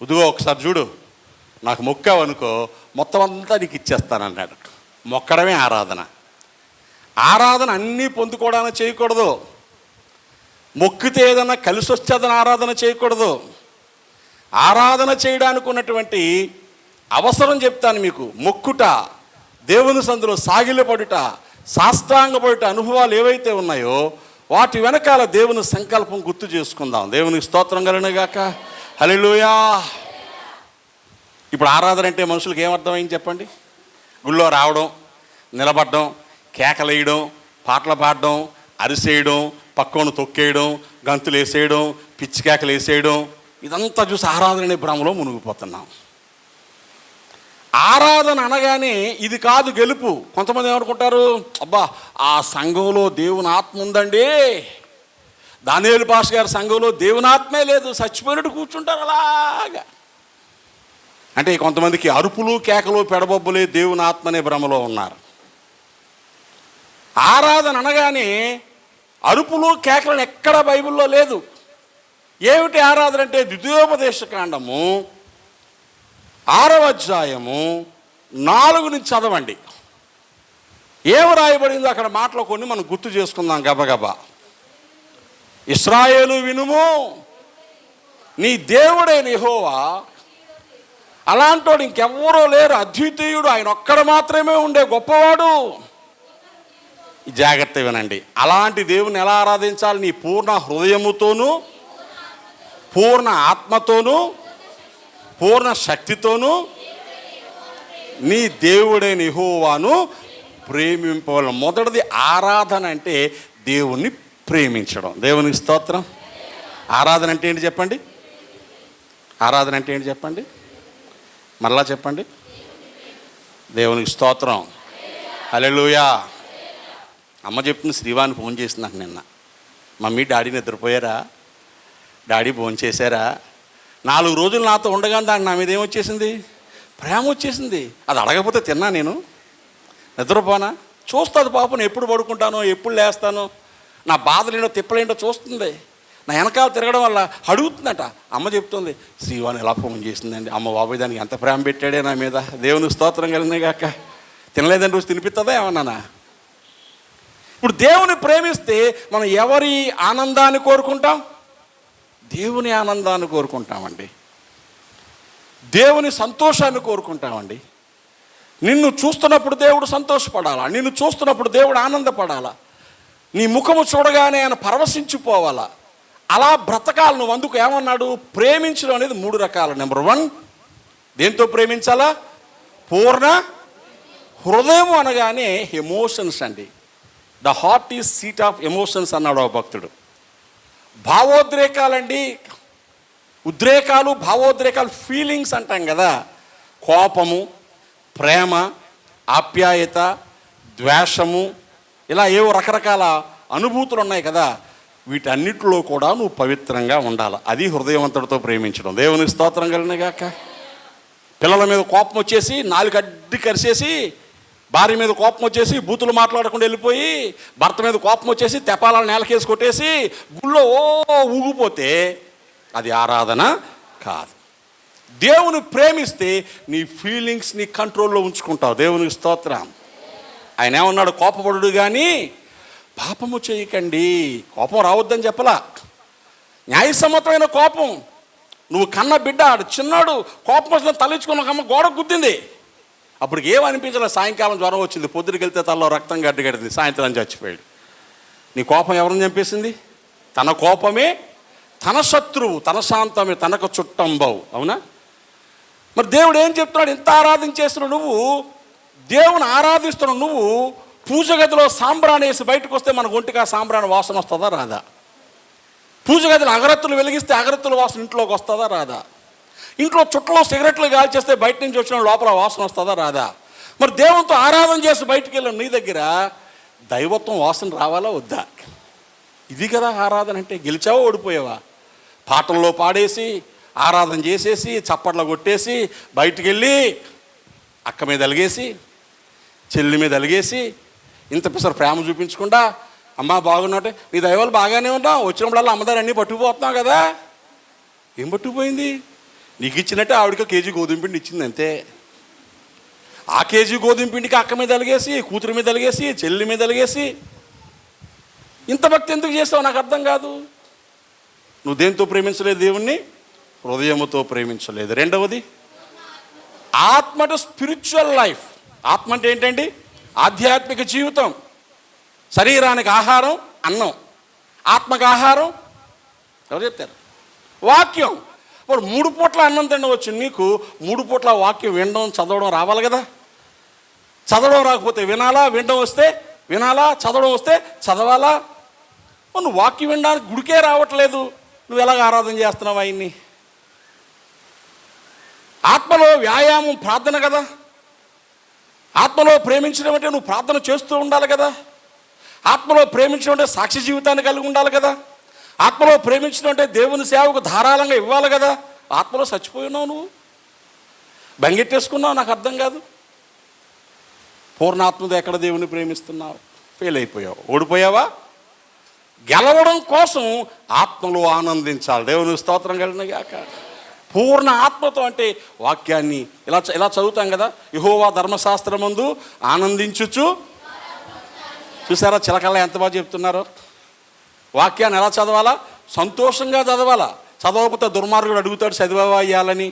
ఉదుగో ఒకసారి చూడు, నాకు మొక్కావనుకో మొత్తం అంతా నీకు ఇచ్చేస్తానన్నాడు. మొక్కడమే ఆరాధన. ఆరాధన అన్నీ పొందుకోవడానికి చేయకూడదు. మొక్కితే ఏదన్నా కలిసి వచ్చేదని ఆరాధన చేయకూడదు. ఆరాధన చేయడానికి ఉన్నటువంటి అవసరం చెప్తాను మీకు. మొక్కుట, దేవుని సందులో సాగిలపడుట, సాష్టాంగపడుట అనుభవాలు ఏవైతే ఉన్నాయో వాటి వెనకాల దేవుని సంకల్పం గుర్తు చేసుకుందాం. దేవునికి స్తోత్రం కలుగునుగాక. హల్లెలూయా. ఇప్పుడు ఆరాధన అంటే మనుషులకు ఏమర్థమైంది చెప్పండి? గుళ్ళో రావడం, నిలబడడం, కేకలేయడం, పాటలు పాడడం, అరిసేయడం, పక్కను తొక్కేయడం, గంతులు వేసేయడం, పిచ్చి కేకలు వేసేయడం, ఇదంతా చూసి ఆరాధన అనే భ్రమలో మునిగిపోతున్నాం. ఆరాధన అనగానే ఇది కాదు గెలుపు. కొంతమంది ఏమనుకుంటారు, అబ్బా ఆ సంఘంలో దేవుని ఆత్మ ఉందండి, దానియేలు పాష గారి సంఘంలో దేవుని ఆత్మే లేదు, చచ్చిపోయినట్టు కూర్చుంటారు అలాగా. అంటే కొంతమందికి అరుపులు కేకలు పెడబొబ్బులే దేవుని ఆత్మ అనే భ్రమలో ఉన్నారు. ఆరాధన అనగానే అరుపులు కేకలను ఎక్కడ బైబిల్లో లేదు. ఏమిటి ఆరాధన అంటే? ద్వితీయోపదేశ కాండము 6వ అధ్యాయము 4 నుంచి చదవండి. ఏమి రాయబడిందో అక్కడ మాటలు కొన్ని మనం గుర్తు చేసుకుందాం గబగబా. ఇశ్రాయేలు వినుము, నీ దేవుడైన యెహోవా అలాంటోడు ఇంకెవ్వరూ లేరు, అద్వితీయుడు, ఆయన ఒక్కడ మాత్రమే ఉండే గొప్పవాడు. జాగ్రత్త వినండి. అలాంటి దేవుని ఎలా ఆరాధించాలి? నీ పూర్ణ హృదయముతోనూ, పూర్ణ ఆత్మతోనూ, పూర్ణ శక్తితోనూ నీ దేవుడైన యెహోవాను ప్రేమింపవలెను. మొదటిది ఆరాధన అంటే దేవుణ్ణి ప్రేమించడం. దేవునికి స్తోత్రం. ఆరాధన అంటే ఏంటి చెప్పండి? ఆరాధన అంటే ఏంటి చెప్పండి? మరలా చెప్పండి. దేవునికి స్తోత్రం. హల్లెలూయా. అమ్మ చెప్తుంది, శ్రీవాణి ఫోన్ చేసింది నాకు నిన్న. మమ్మీ డాడీ నిద్రపోయారా, డాడీ భోజనం చేశారా? 4 రోజులు నాతో ఉండగానే దానికి నా మీద ఏమొచ్చేసింది? ప్రేమ వచ్చేసింది. అది అడగకపోతే తిన్నా నేను? నిద్రపోనా? చూస్తుంది పాపను, ఎప్పుడు పడుకుంటానో, ఎప్పుడు లేస్తానో, నా బాధలేంటో తిప్పలేంటో చూస్తుంది. నా వెనకాల తిరగడం వల్ల అడుగుతుందట. అమ్మ చెప్తుంది, శ్రీవాణి ఎలా ఫోన్ చేసిందండి. అమ్మ బాబాయ్ దానికి ఎంత ప్రేమ పెట్టాడే నా మీద. దేవునికి స్తోత్రం కలిగినాయి కాక. తినలేదని రోజు తినిపిస్తుందా ఏమన్నానా? ఇప్పుడు దేవుని ప్రేమిస్తే మనం ఎవరి ఆనందాన్ని కోరుకుంటాం? దేవుని ఆనందాన్ని కోరుకుంటామండి, దేవుని సంతోషాన్ని కోరుకుంటామండి. నిన్ను చూస్తున్నప్పుడు దేవుడు సంతోషపడాలా, నిన్ను చూస్తున్నప్పుడు దేవుడు ఆనందపడాలా, నీ ముఖము చూడగానే ఆయన పరవశించిపోవాలా. అలా బ్రతకాలి నువ్వు. అందుకు ఏమన్నాడు? ప్రేమించడం అనేది 3 రకాలు. నెంబర్ 1, దేంతో ప్రేమించాలా? పూర్ణ హృదయం అనగానే ఎమోషన్స్ అండి. The heart is seat of emotions అన్నాడు ఆ భక్తుడు. భావోద్రేకాలండి, ఉద్రేకాలు, భావోద్రేకాలు, ఫీలింగ్స్ అంటాం కదా. కోపము, ప్రేమ, ఆప్యాయత, ద్వేషము, ఇలా ఏవో రకరకాల అనుభూతులు ఉన్నాయి కదా. వీటన్నిటిలో కూడా నువ్వు పవిత్రంగా ఉండాలి. అది హృదయవంతుడితో ప్రేమించడం. దేవుని స్తోత్రం కలిగినగాక. పిల్లల మీద కోపం వచ్చేసి 4 అడ్డి కరిసేసి, భార్య మీద కోపం వచ్చేసి బూతులు మాట్లాడకుండా వెళ్ళిపోయి, భర్త మీద కోపం వచ్చేసి తెపాలను నేలకేసి కొట్టేసి గుళ్ళో ఊగిపోతే అది ఆరాధన కాదు. దేవుని ప్రేమిస్తే నీ ఫీలింగ్స్ నీ కంట్రోల్లో ఉంచుకుంటావు. దేవునికి స్తోత్రం. ఆయన ఏమన్నాడు? కోపపడు కానీ పాపము చేయకండి. కోపం రావద్దని చెప్పలా. న్యాయసమ్మతమైన కోపం. నువ్వు కన్న బిడ్డ, ఆడు చిన్నాడు, కోపం వచ్చిన తలెచ్చుకున్న అమ్మ గోడ గుద్దింది, అప్పుడు ఏమనిపించలేదు. సాయంకాలం జ్వరం వచ్చింది, పొద్దుడికి వెళ్తే తలలో రక్తం గడ్డగడింది, సాయంత్రం చచ్చిపోయాడు. నీ కోపం ఎవరిని చంపేసింది? తన కోపమే తన శత్రువు, తన శాంతమే తనకు చుట్టంబవు. అవునా? మరి దేవుడు ఏం చెప్తున్నాడు? ఇంత ఆరాధించేస్తున్నావు నువ్వు, దేవుని ఆరాధిస్తున్నావు నువ్వు, పూజ గదిలో సాంబ్రాణి వేసి బయటకు వస్తే మన ఒంటికి ఆ సాంబ్రాణి వాసన వస్తుందా రాదా? పూజ గదిలో అగరత్తులు వెలిగిస్తే అగరత్తుల వాసన ఇంట్లోకి వస్తుందా రాదా? ఇంట్లో చుట్టలో సిగరెట్లు కాల్చేస్తే బయట నుంచి వచ్చిన లోపల వాసన వస్తుందా రాదా? మరి దేవునితో ఆరాధన చేసి బయటికి వెళ్ళిన నీ దగ్గర దైవత్వం వాసన రావాలా వద్దా? ఇది కదా ఆరాధన అంటే. గెలిచావా ఓడిపోయావా? పాటల్లో పాడేసి ఆరాధన చేసేసి చప్పట్లు కొట్టేసి బయటికి వెళ్ళి అక్క మీద అలిగేసి చెల్లి మీద అలిగేసి ఇంత పిసరు ప్రేమ చూపించకుండా, అమ్మ బాగున్నట్టే నీ దైవాలు బాగానే ఉన్నావు, వచ్చినప్పుడల్లా అమ్మదారు అన్నీ పట్టుకుపోతున్నావు కదా. ఏం పట్టుకుపోయింది? నీకు ఇచ్చినట్టే ఆవిడకి కేజీ గోధుమ పిండి ఇచ్చింది అంతే. ఆ కేజీ గోధుమ పిండికి అక్క మీద అలిగేసి, కూతురు మీద అలిగేసి, చెల్లి మీద అలిగేసి ఇంత భక్తి ఎందుకు చేస్తావు? నాకు అర్థం కాదు. నువ్వు దేంతో ప్రేమించలేదు? దేవుణ్ణి హృదయముతో ప్రేమించలేదు. రెండవది ఆత్మ, స్పిరిచువల్ లైఫ్. ఆత్మ అంటే ఏంటండి? ఆధ్యాత్మిక జీవితం. శరీరానికి ఆహారం అన్నం, ఆత్మకు ఆహారం ఎవరు చెప్తారు? వాక్యం. ఇప్పుడు 3 పూట్ల అన్నం తినవచ్చు, నీకు 3 పూట్ల వాక్యం వినడం చదవడం రావాలి కదా. చదవడం రాకపోతే వినాలా, వినడం వస్తే వినాలా, చదవడం వస్తే చదవాలా. నువ్వు వాక్యం వినడానికి గుడికే రావట్లేదు, నువ్వు ఎలాగ ఆరాధన చేస్తున్నావు ఆయన్ని? ఆత్మలో వ్యాయామం ప్రార్థన కదా. ఆత్మలో ప్రేమించడం అంటే నువ్వు ప్రార్థన చేస్తూ ఉండాలి కదా. ఆత్మలో ప్రేమించడం అంటే సాక్షి జీవితాన్ని కలిగి ఉండాలి కదా. ఆత్మలో ప్రేమించడం అంటే దేవుని సేవకు ధారాళంగా ఇవ్వాలి కదా. ఆత్మలో చచ్చిపోయి ఉన్నావు, నువ్వు బెంగెట్టేసుకున్నావు. నాకు అర్థం కాదు. పూర్ణాత్మతో ఎక్కడ దేవుని ప్రేమిస్తున్నావు? ఫెయిల్ అయిపోయావు, ఓడిపోయావా. గెలవడం కోసం ఆత్మలో ఆనందించాలి. దేవుని స్తోత్రం కలిగినగాక. పూర్ణ ఆత్మతో అంటే వాక్యాన్ని ఇలా చదువుతాం కదా. యెహోవా ధర్మశాస్త్రమందు ఆనందించుచు. చూసారా చిలకల్లా ఎంత బాగా చెప్తున్నారో. వాక్యాన్ని ఎలా చదవాలా? సంతోషంగా చదవాలా. చదవకపోతే దుర్మార్గుడు అడుగుతాడు చదివావా ఇవ్వాలని.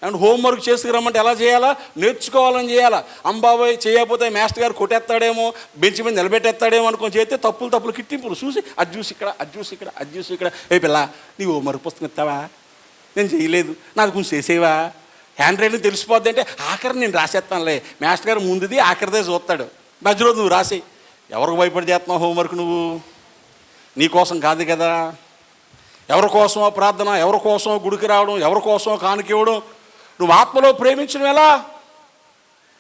అండ్ హోంవర్క్ చేసుకురమ్మంటే ఎలా చేయాలా? నేర్చుకోవాలని చేయాలా. అంబాబాయ్ చేయకపోతే మాస్టర్ గారు కొట్టేస్తాడేమో, బెంచ్ మీద నిలబెట్టేస్తాడేమో అనుకొని చేస్తే తప్పులు కిట్టింపులు చూసి అది చూసి ఇక్కడ, అది చూసి ఇక్కడ, అది చూసి ఇక్కడ. ఏ పిల్ల నీవు హోంవర్క్ పుస్తకం ఇస్తావా? నేను చేయలేదు, నాకు కొంచెం చేసేవా? హ్యాండ్ రైటింగ్ తెలిసిపోద్ది అంటే ఆఖరి నేను రాసేస్తానులే, మాస్టర్ గారు ముందుది ఆఖరిదే చూస్తాడు, మధ్యలో నువ్వు రాసి. ఎవరికి భయపడి చేస్తున్నావు హోంవర్క్? నువ్వు నీ కోసం కాదు కదా. ఎవరి కోసమో ప్రార్థన, ఎవరి కోసమో గుడికి రావడం, ఎవరి కోసమో కానుక ఇవ్వడం. నువ్వు ఆత్మలో ప్రేమించడం ఎలా?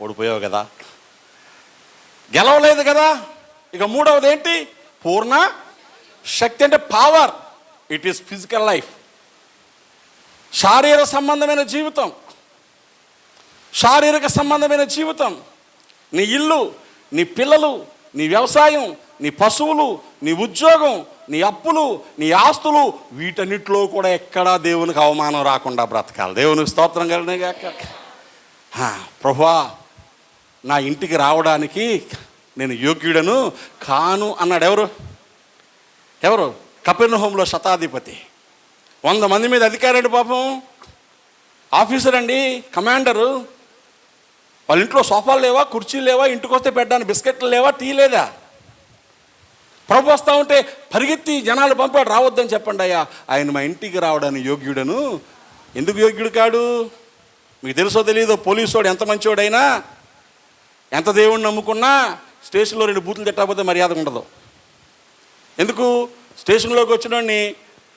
ఓడిపోయావు కదా, గెలవలేదు కదా. ఇక మూడవది ఏంటి? పూర్ణ శక్తి అంటే power. It is physical life. శారీరక సంబంధమైన జీవితం. శారీరక సంబంధమైన జీవితం. నీ ఇల్లు, నీ పిల్లలు, నీ వ్యవసాయం, నీ పశువులు, నీ ఉద్యోగం, నీ అప్పులు, నీ ఆస్తులు, వీటన్నిటిలో కూడా ఎక్కడా దేవునికి అవమానం రాకుండా బ్రతకాలి. దేవునికి స్తోత్రం కలిగినగాక. ప్రభువా, నా ఇంటికి రావడానికి నేను యోగ్యుడను కాను అన్నాడు. ఎవరు? కపెర్నహూములో శతాధిపతి, 100 మంది మీద అధికారండి పాపం, ఆఫీసర్ అండి, కమాండరు. వాళ్ళ ఇంట్లో సోఫాలు లేవా, కుర్చీలు లేవా, ఇంటికి వస్తే పెట్టడానికి బిస్కెట్లు లేవా, టీ లేదా? ప్రభు వస్తూ ఉంటే పరిగెత్తి జనాలు పంపాడు, రావద్దని చెప్పండి అయ్యా, ఆయన మా ఇంటికి రావడానికి యోగ్యుడను. ఎందుకు యోగ్యుడు కాడు? మీకు తెలుసో తెలియదో, పోలీసోడు ఎంత మంచివాడైనా, ఎంత దేవుడిని నమ్ముకున్నా స్టేషన్లో 2 బూతులు తిట్టకపోతే మర్యాద ఉండదు. ఎందుకు? స్టేషన్లోకి వచ్చినోడిని,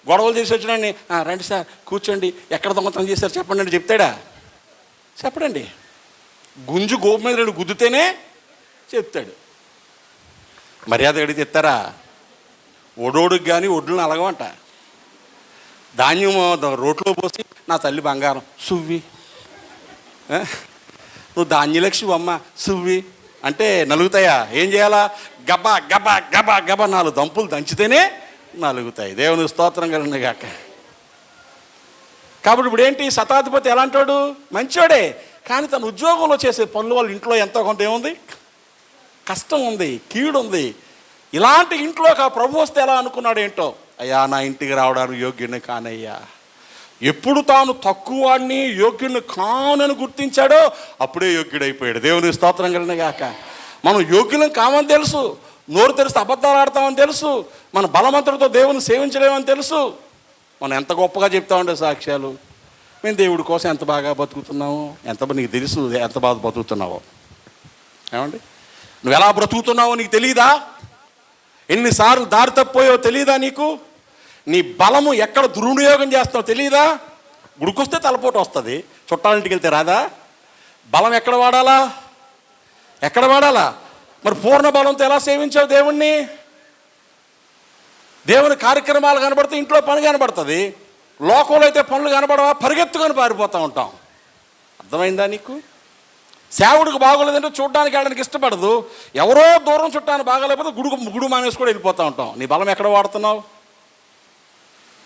గొడవలు చేసి వచ్చినోడిని, రండి సార్ కూర్చోండి, ఎక్కడ దొంగతనం చేశారు చెప్పండి అంటే చెప్తాడా? చెప్పడండి. గుంజు గోపు మీద 2 గుద్దుతేనే చెప్తాడు. మర్యాద అడిగితే ఇస్తారా? ఒడోడుకు కానీ ఒడ్లను అలగమంట. ధాన్యం రోట్లో పోసి నా తల్లి బంగారం సువ్వి, నువ్వు ధాన్యలక్ష్మి అమ్మ సువ్వి అంటే నలుగుతాయా? ఏం చేయాలా? గబా గబా గబా గబా 4 దంపులు దంచితేనే నలుగుతాయి. దేవుని స్తోత్రం కలిగిన గాక. కాబట్టి ఇప్పుడు ఏంటి? శతాధిపతి ఎలాంటాడు? మంచివాడే, కానీ తన ఉద్యోగంలో చేసే పనుల వల్ల ఇంట్లో ఎంతో కొంత ఏముంది? కష్టం ఉంది, కీడు ఉంది. ఇలాంటి ఇంట్లోకి ఆ ప్రభు వస్తే ఎలా అనుకున్నాడు ఏంటో, అయ్యా నా ఇంటికి రావడానికి యోగ్యుని కానయ్యా. ఎప్పుడు తాను తక్కువ వాడిని యోగ్యుని కానని గుర్తించాడో అప్పుడే యోగ్యుడైపోయాడు. దేవుని స్తోత్రం కలిగిన గాక. మనం యోగ్యులం కామని తెలుసు, నోరు తెరిస్తే అబద్ధాలు ఆడతామని తెలుసు, మన బలవంతుడితో దేవుని సేవించలేమని తెలుసు. మనం ఎంత గొప్పగా చెప్తా ఉండే సాక్ష్యాలు, మేము దేవుడి కోసం ఎంత బాగా బతుకుతున్నాము, నీకు తెలుసు ఎంత బాగా బతుకుతున్నావో. ఏమండి, నువ్వు ఎలా బ్రతుకుతున్నావో నీకు తెలియదా? ఎన్నిసార్లు దారి తప్పిపోయో తెలియదా నీకు? నీ బలము ఎక్కడ దుర్వినియోగం చేస్తావో తెలియదా? గుడికొస్తే తలపోటు వస్తుంది, చుట్టాలింటికి వెళ్తే రాదా? బలం ఎక్కడ వాడాలా? మరి పూర్ణ బలంతో ఎలా సేవించావు దేవుణ్ణి? దేవుని కార్యక్రమాలు కనబడితే ఇంట్లో పని కనబడుతుంది, లోకంలో అయితే పనులు కనబడవా, పరిగెత్తుకొని పారిపోతూ ఉంటాం. అర్థమైందా నీకు? సేవడికి బాగోలేదంటే చూడడానికి వెళ్ళడానికి ఇష్టపడదు, ఎవరో దూరం చుట్టానికి బాగాలేకపోతే గుడు మానేసి కూడా వెళ్ళిపోతూ ఉంటాం. నీ బలం ఎక్కడ వాడుతున్నావు?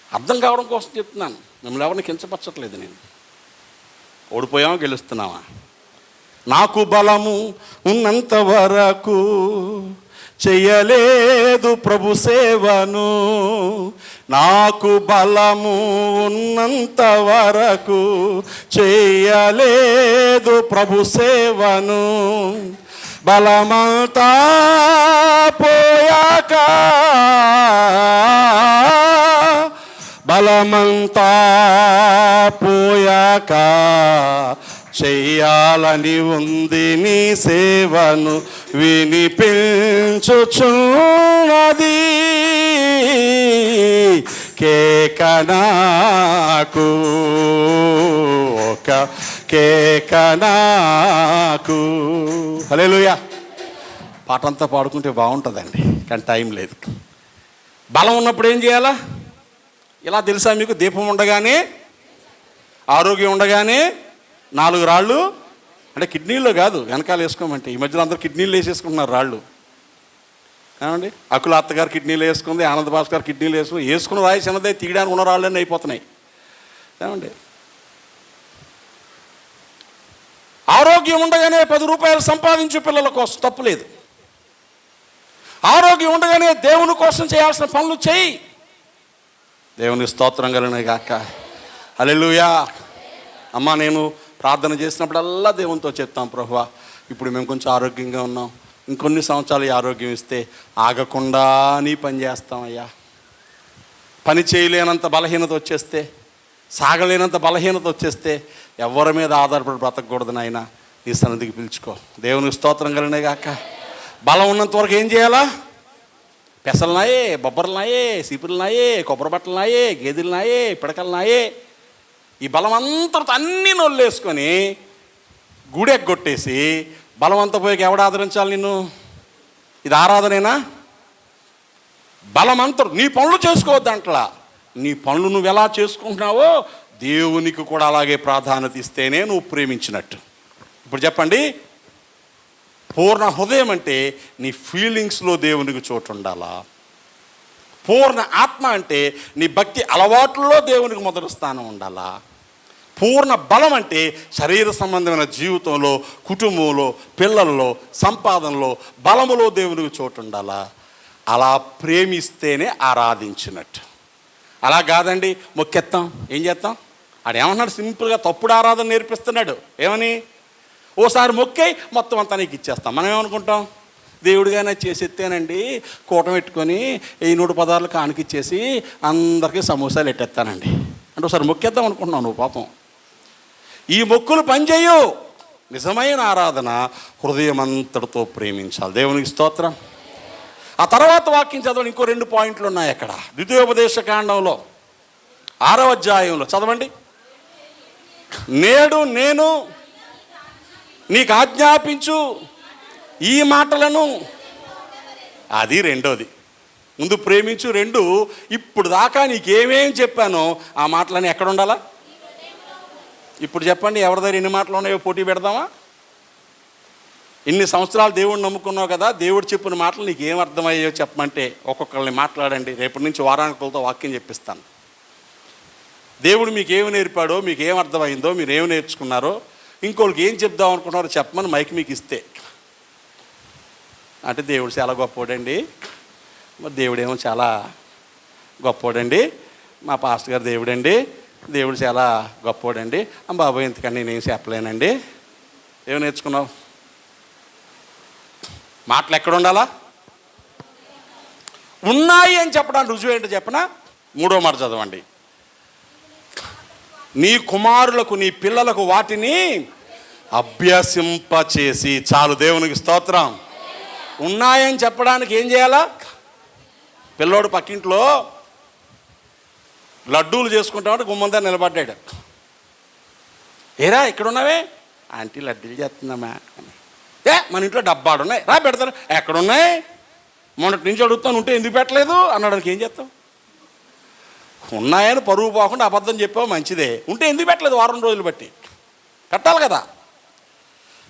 అర్థం కావడం కోసం చెప్తున్నాను, మిమ్మల్ని ఎవరిని కించపరచట్లేదు. నేను ఓడిపోయామా గెలుస్తున్నావా? నాకు బలము ఉన్నంత వరకు చెయ్యలేదు ప్రభు సేవను, నాకు బలము ఉన్నంత వరకు చెయ్యలేదు ప్రభు సేవను, బలమంతా పోయాక చెయ్యాలని ఉంది నీ సేవను వినిపించుచున్నది కేకనాకు, ఒక కేకనాకు. హల్లెలూయా. పాటంతా పాడుకుంటే బాగుంటుందండి, కానీ టైం లేదు. బలం ఉన్నప్పుడు ఏం చేయాలా? ఇలా తెలుసా మీకు? దీపం ఉండగానే, ఆరోగ్యం ఉండగానే 4 రాళ్ళు, అంటే కిడ్నీల్లో కాదు, వెనకాల వేసుకోమంటే. ఈ మధ్యలో అందరూ కిడ్నీలు వేసేసుకుంటున్నారు రాళ్ళు. ఏమండి, అకుల అత్తగారు కిడ్నీలు వేసుకుంది, ఆనంద్ భాస్కర్ గారు కిడ్నీలు వేసుకుని రాయి చిన్నదే, తీయడానికి ఉన్న రాళ్ళన్నీ అయిపోతున్నాయి. ఏమండి, ఆరోగ్యం ఉండగానే 10 రూపాయలు సంపాదించు పిల్లల కోసం, తప్పులేదు. ఆరోగ్యం ఉండగానే దేవుని కోసం చేయాల్సిన పనులు చేయి. దేవుని స్తోత్రం కలిగిన గాక. హల్లెలూయా. అమ్మ, నేను ప్రార్థన చేసినప్పుడల్లా దేవునితో చెప్తాం, ప్రభువా ఇప్పుడు మేము కొంచెం ఆరోగ్యంగా ఉన్నాం, ఇంకొన్ని సంవత్సరాలు ఈ ఆరోగ్యం ఇస్తే ఆగకుండా నీ పని చేస్తామయ్యా. పని చేయలేనంత బలహీనత వచ్చేస్తే, సాగలేనంత బలహీనత వచ్చేస్తే ఎవరి మీద ఆధారపడి బ్రతకూడదు నాయన, నీ సన్నిధికి పిలుచుకో. దేవునికి స్తోత్రం కలిగిన గాక. బలం ఉన్నంత వరకు ఏం చేయాలా? పెసలు నాయే, బొబ్బర్లు నాయే, సీపులు నాయే, కొబ్బరి బట్టలు నాయే, గేదెలు నాయే, పిడకలు నాయే. ఈ బలం అంతటితో అన్నీ నొల్లేసుకొని గూడెగ్గొట్టేసి బలవంత పోయి ఎవడు ఆదరించాలి నిన్ను? ఇది ఆరాధనేనా? బలమంతరు నీ పనులు చేసుకోవద్దంటలా, నీ పనులు నువ్వు ఎలా చేసుకుంటున్నావో దేవునికి కూడా అలాగే ప్రాధాన్యత ఇస్తేనే నువ్వు ప్రేమించినట్టు. ఇప్పుడు చెప్పండి, పూర్ణ హృదయం అంటే నీ ఫీలింగ్స్లో దేవునికి చోటు ఉండాలా? పూర్ణ ఆత్మ అంటే నీ భక్తి అలవాట్లలో దేవునికి మొదటి స్థానం ఉండాలా? పూర్ణ బలం అంటే శరీర సంబంధమైన జీవితంలో, కుటుంబంలో, పిల్లల్లో, సంపాదనలో, బలములో దేవునికి చోటు ఉండాలా. అలా ప్రేమిస్తేనే ఆరాధించినట్టు. అలా కాదండి, మొక్కెత్తాం, ఏం చేస్తాం? ఆడు ఏమన్నాడు? సింపుల్గా తప్పుడు ఆరాధన నేర్పిస్తున్నాడు. ఏమని? ఓసారి మొక్కై మొత్తం అంతా నీకు ఇచ్చేస్తాం. మనం ఏమనుకుంటాం? దేవుడిగానే చేసేస్తేనండి, కూటం పెట్టుకొని 110 కానుకిచ్చేసి అందరికీ సమోసాలు ఎట్టేస్తానండి అంటే ఒకసారి మొక్కేద్దాం అనుకుంటున్నావు నువ్వు. పాపం ఈ మొక్కులు పనిచేయు. నిజమైన ఆరాధన హృదయం అంతటితో ప్రేమించాలి. దేవునికి స్తోత్రం. ఆ తర్వాత వాక్యం చదవండి. ఇంకో 2 పాయింట్లు ఉన్నాయి అక్కడ. ద్వితీయోపదేశ కాండంలో 6వ అధ్యాయంలో చదవండి. నేడు నేను నీకు ఆజ్ఞాపించు ఈ మాటలను, అది రెండోది. ముందు ప్రేమించు, 2 ఇప్పుడు దాకా నీకేమేం చెప్పానో ఆ మాటలని ఎక్కడ ఉండాలా? ఇప్పుడు చెప్పండి, ఎవరి దగ్గర ఎన్ని మాటలు ఉన్నాయో పోటీ పెడదామా? ఇన్ని సంవత్సరాలు దేవుడిని నమ్ముకున్నావు కదా, దేవుడు చెప్పిన మాటలు నీకు ఏం అర్థమయ్యో చెప్పమంటే ఒక్కొక్కరిని మాట్లాడండి. రేపటి నుంచి వారానికలతో వాక్యం చెప్పిస్తాను. దేవుడు మీకు ఏమి నేర్పాడో, మీకు ఏం అర్థమైందో, మీరు ఏమి నేర్చుకున్నారో, ఇంకోళ్ళకి ఏం చెప్దాం అనుకున్నారో చెప్పమని మైక్ మీకు ఇస్తే అంటే దేవుడు చాలా గొప్పోడండి, మరి దేవుడేమో చాలా గొప్పోడండి, మా పాస్టర్ గారు దేవుడండి, దేవుడు చాలా గొప్పోడండి, బాబు ఇంతకన్నా నేనేం చెప్పలేనండి. ఏమి నేర్చుకున్నావు? మాటలు ఎక్కడ ఉండాలా? ఉన్నాయి అని చెప్పడానికి రుజువు ఏంటో చెప్పనా? 3వ మాట చదవండి. నీ కుమారులకు, నీ పిల్లలకు వాటిని అభ్యసింపచేసి చాలు. దేవునికి స్తోత్రం. ఉన్నాయని చెప్పడానికి ఏం చేయాలా? పిల్లోడు పక్కింట్లో లడ్డూలు చేసుకుంటామంటే గుమ్మంతా నిలబడ్డాడు. ఏరా ఇక్కడ ఉన్నావే? ఆంటీ లడ్డూలు చేస్తుందమ్మా. మన ఇంట్లో డబ్బాడు ఉన్నాయి, రా పెడతారు. ఎక్కడున్నాయి? మొన్నటి నుంచి అడుగుతాను, ఉంటే ఎందుకు పెట్టలేదు అన్నాడానికి ఏం చేస్తావు? ఉన్నాయని పరువు పోకుండా అబద్ధం చెప్పావు, మంచిదే. ఉంటే ఎందుకు పెట్టలేదు? వారం రోజులు బట్టి పెట్టాలి కదా.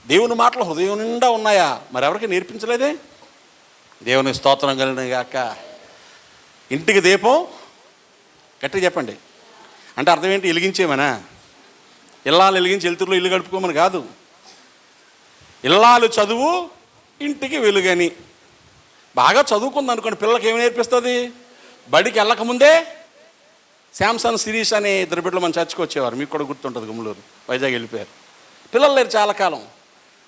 దేవుని మాటలు హృదయం నిండా ఉన్నాయా? మరి ఎవరికి నేర్పించలేదే? దేవుని స్తోత్రం కలిగిన గాక. ఇంటికి దీపం గట్టిగా చెప్పండి అంటే అర్థం ఏంటి? వెలిగించేమనా? ఇల్లాలు వెలిగించి వెలుతురులో ఇల్లు గడుపుకోమని కాదు. ఇల్లాలు చదువు ఇంటికి వెలుగని. బాగా చదువుకుంది అనుకోండి, పిల్లలకి ఏమి నేర్పిస్తుంది? బడికి వెళ్ళకముందే శాంసన్ శిరీష్ అనే 2 బిడ్డలు మన చర్చకు వచ్చేవారు. మీకు కూడా గుర్తుంటుంది, గుమ్మలూరు, వైజాగ్ వెళ్ళిపోయారు. పిల్లలు లేరు చాలా కాలం.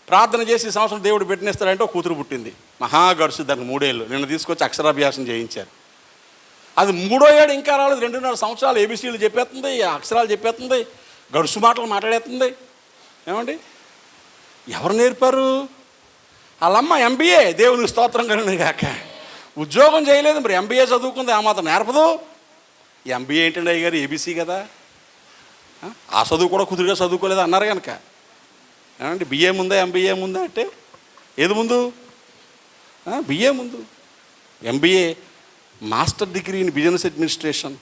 ప్రార్థన చేసి సంవత్సరం దేవుడు పెట్టినేస్తాడంటే ఒక కూతురు పుట్టింది. మహా గడుసు, దానికి 3 ఏళ్ళు. నిన్ను తీసుకొచ్చి అక్షరాభ్యాసం చేయించారు. అది 3వ ఏడు ఇంకా రాలేదు. 2.5 సంవత్సరాలు ఏబీసీలు చెప్పేస్తుంది, అక్షరాలు చెప్పేస్తుంది, గడుసు మాటలు మాట్లాడేస్తుంది. ఏమండి, ఎవరు నేర్పారు? వాళ్ళమ్మ ఎంబీఏ. దేవునికి స్తోత్రం కలిగిన కాక. ఉద్యోగం చేయలేదు, మరి ఎంబీఏ చదువుకుంది, ఆ మాత్రం నేర్పదు. ఎంబీఏ ఏంటండి అయ్యగారు? ఏబీసీ కదా. ఆ చదువు కూడా కుదురుగా చదువుకోలేదు అన్నారు కనుక. ఏమంటే బిఏ ముందా ఎంబీఏ ముందా అంటే ఏది ముందు? బిఏ ముందు. MBA master degree in business administration.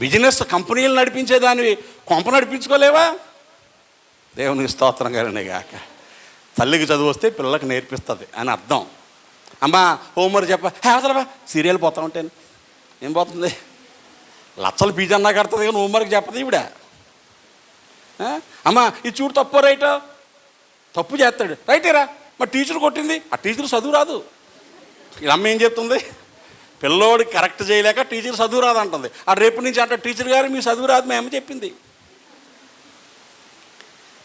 Business కంపెనీలు నడిపించేదానివి కొంప నడిపించుకోలేవా? దేవునికి స్తోత్రం కలిగిన గాక. తల్లికి చదువు వస్తే పిల్లలకు నేర్పిస్తుంది అని అర్థం. అమ్మా హోంవర్క్ చెప్ప అవసరమా? సీరియల్ పోతా ఉంటాను. ఏం పోతుంది? లచ్చలు ఫీజు అన్నా కడుతుంది కానీ హోంవర్క్ చెప్పదు ఈవిడ. అమ్మా ఇది చూడు, తప్పు రైటో? తప్పు చేస్తాడు, రైటేరా. మరి టీచర్ కొట్టింది, ఆ టీచర్ చదువు రాదు. ఇలా అమ్మ ఏం చెప్తుంది? పిల్లోడికి కరెక్ట్ చేయలేక టీచర్ చదువు రాదు అంటుంది. ఆ రేపు నుంచి అంటే టీచర్ గారు మీ చదువు రాదు మేము చెప్పింది.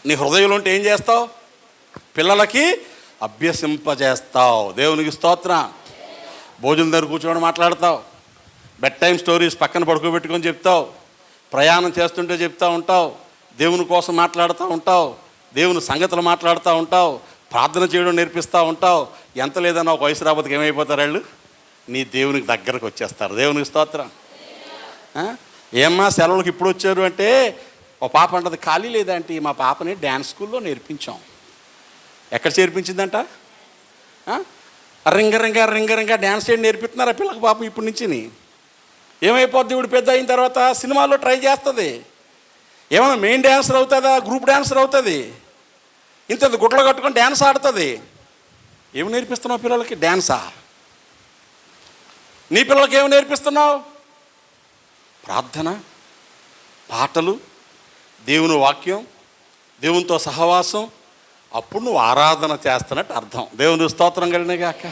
నీ హృదయంలో ఉంటే ఏం చేస్తావు? పిల్లలకి అభ్యసింపజేస్తావు. దేవునికి స్తోత్రం. భోజనం దగ్గర కూర్చోని మాట్లాడతావు, బెడ్ టైం స్టోరీస్ పక్కన పడుకోబెట్టుకొని చెప్తావు, ప్రయాణం చేస్తుంటే చెప్తూ ఉంటావు, దేవుని కోసం మాట్లాడుతూ ఉంటావు, దేవుని సంగతులు మాట్లాడుతూ ఉంటావు, ప్రార్థన చేయడం నేర్పిస్తూ ఉంటావు. ఎంత లేదన్నా ఒక వయసు రాబోతుకి ఏమైపోతారు వాళ్ళు? నీ దేవునికి దగ్గరకు వచ్చేస్తారు. దేవునికి స్తోత్రం. ఏమ్మా సెలవులకు ఇప్పుడు వచ్చారు అంటే ఒక పాప అంటది, ఖాళీ లేదంటే మా పాపని డ్యాన్స్ స్కూల్లో నేర్పించాం. ఎక్కడ చేర్పించిందంట? రింగ డ్యాన్స్ చేయడం నేర్పిస్తున్నారు ఆ పిల్లకి పాపం ఇప్పటి నుంచి. ఏమైపోద్ది? ఇప్పుడు పెద్ద అయిన తర్వాత సినిమాల్లో ట్రై చేస్తుంది. ఏమన్నా మెయిన్ డ్యాన్సర్ అవుతుందా? గ్రూప్ డ్యాన్సర్ అవుతుంది. ఇంత గుడ్లు కట్టుకొని డ్యాన్స్ ఆడుతుంది. ఏమి నేర్పిస్తున్నావు పిల్లలకి? డ్యాన్సా? నీ పిల్లలకి ఏమి నేర్పిస్తున్నావు? ప్రార్థన, పాటలు, దేవుని వాక్యం, దేవునితో సహవాసం, అప్పుడు నువ్వు ఆరాధన చేస్తున్నట్టు అర్థం. దేవుని స్తోత్రం కలిగినగాక.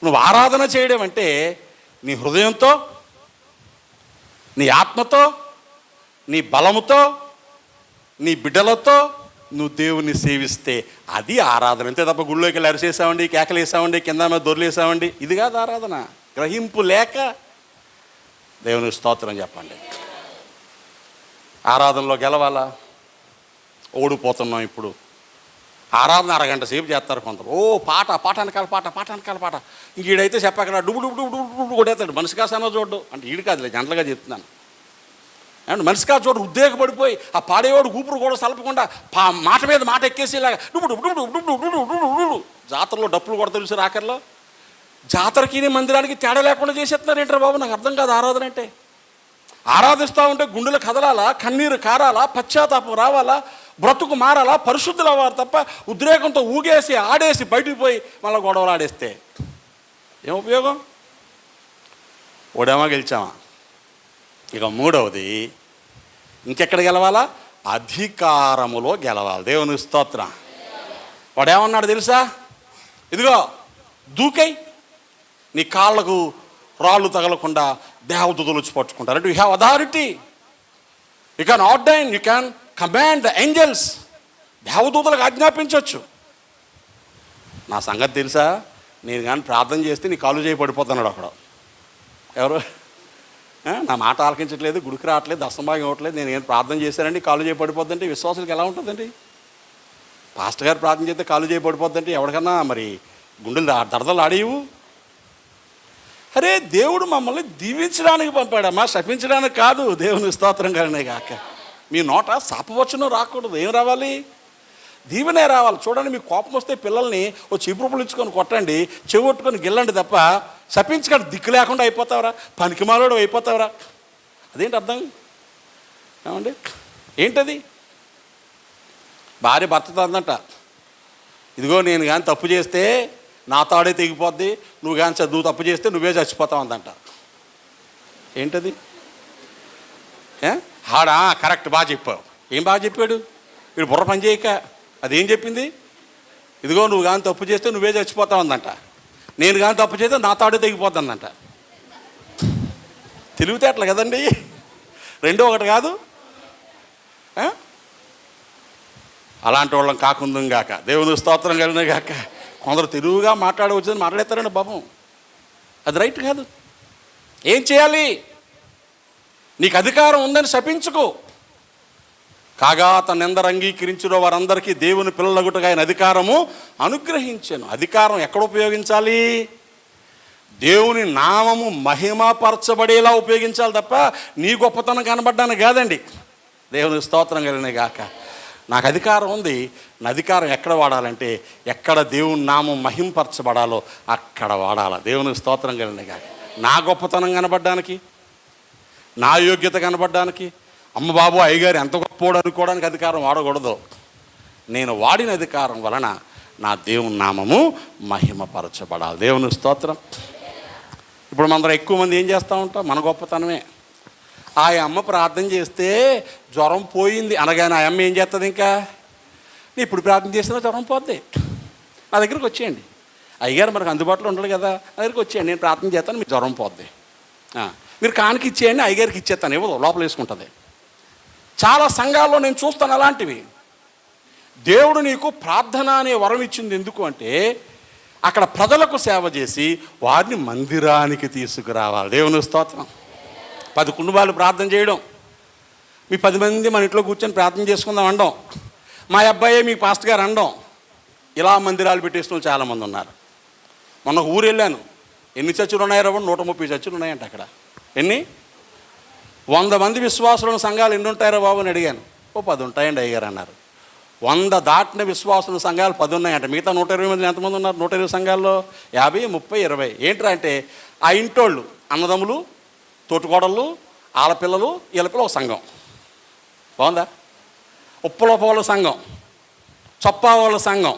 నువ్వు ఆరాధన చేయడం అంటే నీ హృదయంతో, నీ ఆత్మతో, నీ బలముతో, నీ బిడ్డలతో నువ్వు దేవుని సేవిస్తే అది ఆరాధన. అంతే తప్ప గుళ్ళోకి వెళ్ళి అరిసేసామండి, కేకలు వేసామండి, కింద మీద దొర్లేసామండి, ఇది కాదు ఆరాధన. గ్రహింపు లేక దేవుని స్తోత్రం చెప్పండి. ఆరాధనలో గెలవాలా? ఓడిపోతున్నాం. ఇప్పుడు ఆరాధన అరగంట సేపు చేస్తారు కొందరు. పాట వెనకాల పాట. ఇంక ఈడైతే చెప్పక్కడ డుబు డుబు డుబు డుబు డుబు కొట్టేస్తాడు. మనిషికా సన్న చూడ్డు అంటే ఈడు కాదులే, జంటలుగా చెప్తున్నాను. అండ్ మనిషికా చోటు ఉద్రేకపడిపోయి ఆ పాడేవాడు ఊపిరి కూడా సలపకుండా మాట మీద మాట ఎక్కేసేలాగా డుబు డుబు డుబు డుబు డుబు డుబు డుబు. జాతరలో డప్పులు కొడతారు చూసారు, ఆఖరిలో జాతరకి మందిరానికి తేడా లేకుండా చేసేస్తున్నారు ఏంటారు బాబు? నాకు అర్థం కాదు ఆరాధన అంటే. ఆరాధిస్తూ ఉంటే గుండెలు కదలాలా, కన్నీరు కారాలా, పశ్చాత్తాపం రావాలా, బ్రతుకు మారాలా, పరిశుద్ధులు అవ్వాలి తప్ప ఉద్రేకంతో ఊగేసి ఆడేసి బయటికి పోయి మళ్ళీ గొడవలు ఆడేస్తే ఏం ఉపయోగం? ఓడామా గెలిచామా. ఇక మూడవది ఇంకెక్కడ గెలవాలా? అధికారములో గెలవాలి. దేవుని స్తోత్రం. వాడేమన్నాడు తెలుసా? ఇదిగో దూకై, నీ కాళ్ళకు రాళ్ళు తగలకుండా దేవదూతలు వచ్చి పట్టుకుంటారు. అంటే you have authority, you can ordain, you can command the angels. దేవదూతలకు ఆజ్ఞాపించవచ్చు. నా సంగతి తెలుసా? నేను కానీ ప్రార్థన చేస్తే నీ కాలు చేయి పడిపోతున్నాడు అక్కడ. ఎవరు నా మాట ఆలకించట్లేదు, గుడికి రావట్లేదు, దశంభాగం ఇవ్వట్లేదు, నేను ఏం ప్రార్థన చేశానండి కాలు చేయి పడిపోద్దంటే విశ్వాసులకు ఎలా ఉంటుందండి? పాస్టర్ గారు ప్రార్థన చేస్తే కాలు చేయి పడిపోద్దంటే ఎవరికన్నా మరి గుండెలు దడదలు ఆడేవు? అరే దేవుడు మమ్మల్ని దీవించడానికి పంపాడమ్మా, శపించడానికి కాదు. దేవుని స్తోత్రం కలిగినాయి కాక. మీ నోట శాపవచనం రాకూడదు. ఏం రావాలి? దీవెనే రావాలి. చూడండి, మీకు కోపం వస్తే పిల్లల్ని ఓ చీపురుపులు ఇచ్చుకొని కొట్టండి, చెవొట్టుకొని గిల్లండి తప్ప శపించకండి. దిక్కు లేకుండా అయిపోతావరా, పనికిమాలోడు అయిపోతావరా. అదేంటి అర్థం? ఏమండి ఏంటది? భార్య భర్తతో అందంట, ఇదిగో నేను కానీ తప్పు చేస్తే నా తాడే తెగిపోద్ది, నువ్వు కానీ నువ్వు తప్పు చేస్తే నువ్వే చచ్చిపోతావు అందంట. ఏంటది? హాడా కరెక్ట్, బాగా చెప్పావు. ఏం బాగా చెప్పాడు వీడు? బుర్ర పని చేయక అదేం చెప్పింది? ఇదిగో నువ్వు కానీ తప్పు చేస్తే నువ్వే చచ్చిపోతావు అందంట. నేను కానీ తప్పు చేస్తే నా తాడే తెగిపోద్ది అందంట. తెలివితేటలు కదండి, రెండో ఒకటి కాదు. అలాంటి వాళ్ళం కాకుందాం గాక. దేవుని స్తోత్రం కలిగిన గాక. కొందరు తెలుగుగా మాట్లాడవచ్చని మాట్లాడేస్తారండి పాపం. అది రైట్ కాదు. ఏం చేయాలి? నీకు అధికారం ఉందని శపించుకో. కాగా తనెందరు అంగీకరించిన వారందరికీ దేవుని పిల్లలగుటగా ఆయన అధికారము అనుగ్రహించాను. అధికారం ఎక్కడ ఉపయోగించాలి? దేవుని నామము మహిమపరచబడేలా ఉపయోగించాలి తప్ప నీ గొప్పతనం కనబడ్డానికి కాదండి. దేవుని స్తోత్రం కలిగిన గాక. నాకు అధికారం ఉంది. నా అధికారం ఎక్కడ వాడాలంటే ఎక్కడ దేవుని నామం మహింపరచబడాలో అక్కడ వాడాలి. దేవుని స్తోత్రం కలిగిన గాక. నా గొప్పతనం కనబడ్డానికి, నా యోగ్యత కనబడ్డానికి, అమ్మ బాబు అయ్యగారు ఎంత గొప్పోడు అనుకోవడానికి అధికారం వాడకూడదు. నేను వాడిన అధికారం వలన నా దేవుని నామము మహిమపరచబడాలి. దేవుని స్తోత్రం. ఇప్పుడు మనందరం ఎక్కువ మంది ఏం చేస్తూ ఉంటాం? మన గొప్పతనమే. ఆ అమ్మ ప్రార్థన చేస్తే జ్వరం పోయింది అనగానే ఆ అమ్మ ఏం చేస్తుంది? ఇంకా నేను ఇప్పుడు ప్రార్థన చేసినా జ్వరం పోద్ది, నా దగ్గరికి వచ్చేయండి. అయ్యగారు మనకు అందుబాటులో ఉండాలి కదా, నా దగ్గరికి వచ్చేయండి, నేను ప్రార్థన చేస్తాను, మీకు జ్వరం పోద్ది. మీరు కానికి ఇచ్చేయండి, అయ్యగారికి ఇచ్చేస్తాను, ఇవ్వదు, లోపల వేసుకుంటుంది. చాలా సంఘాల్లో నేను చూస్తాను అలాంటివి. దేవుడు నీకు ప్రార్థన అనే వరం ఇచ్చింది ఎందుకు అంటే అక్కడ ప్రజలకు సేవ చేసి వారిని మందిరానికి తీసుకురావాలి. దేవుని స్తోత్రం. 10 కుటుంబాలు ప్రార్థన చేయడం, మీ 10 మంది మన ఇంట్లో కూర్చొని ప్రార్థన చేసుకుందాం అనడం, మా అబ్బాయే మీ పాస్టర్ గారు అనడం, ఇలా మందిరాలు పెట్టేసిన చాలామంది ఉన్నారు. మొన్న ఊరు వెళ్ళాను, ఎన్ని చర్చలు ఉన్నాయో 130 చర్చలు ఉన్నాయంట అక్కడ. ఎన్ని? 100 మంది విశ్వాసులను సంఘాలు ఎన్ని ఉంటాయో బాబు అని అడిగాను. 10 ఉంటాయండి అయ్యారు అన్నారు. 100 దాటిన విశ్వాసుల సంఘాలు 10 ఉన్నాయంట. మిగతా 120 మంది ఎంతమంది ఉన్నారు? 120 సంఘాల్లో 50, 30, 20 ఏంట్రా అంటే ఆ ఇంటోళ్ళు, అన్నదమ్ములు, తోటికోడళ్ళు, ఆడపిల్లలు, వీళ్ళపిల్ల ఒక సంఘం. బాగుందా? ఉప్పలోప వాళ్ళ సంఘం, చొప్పా వాళ్ళ సంఘం,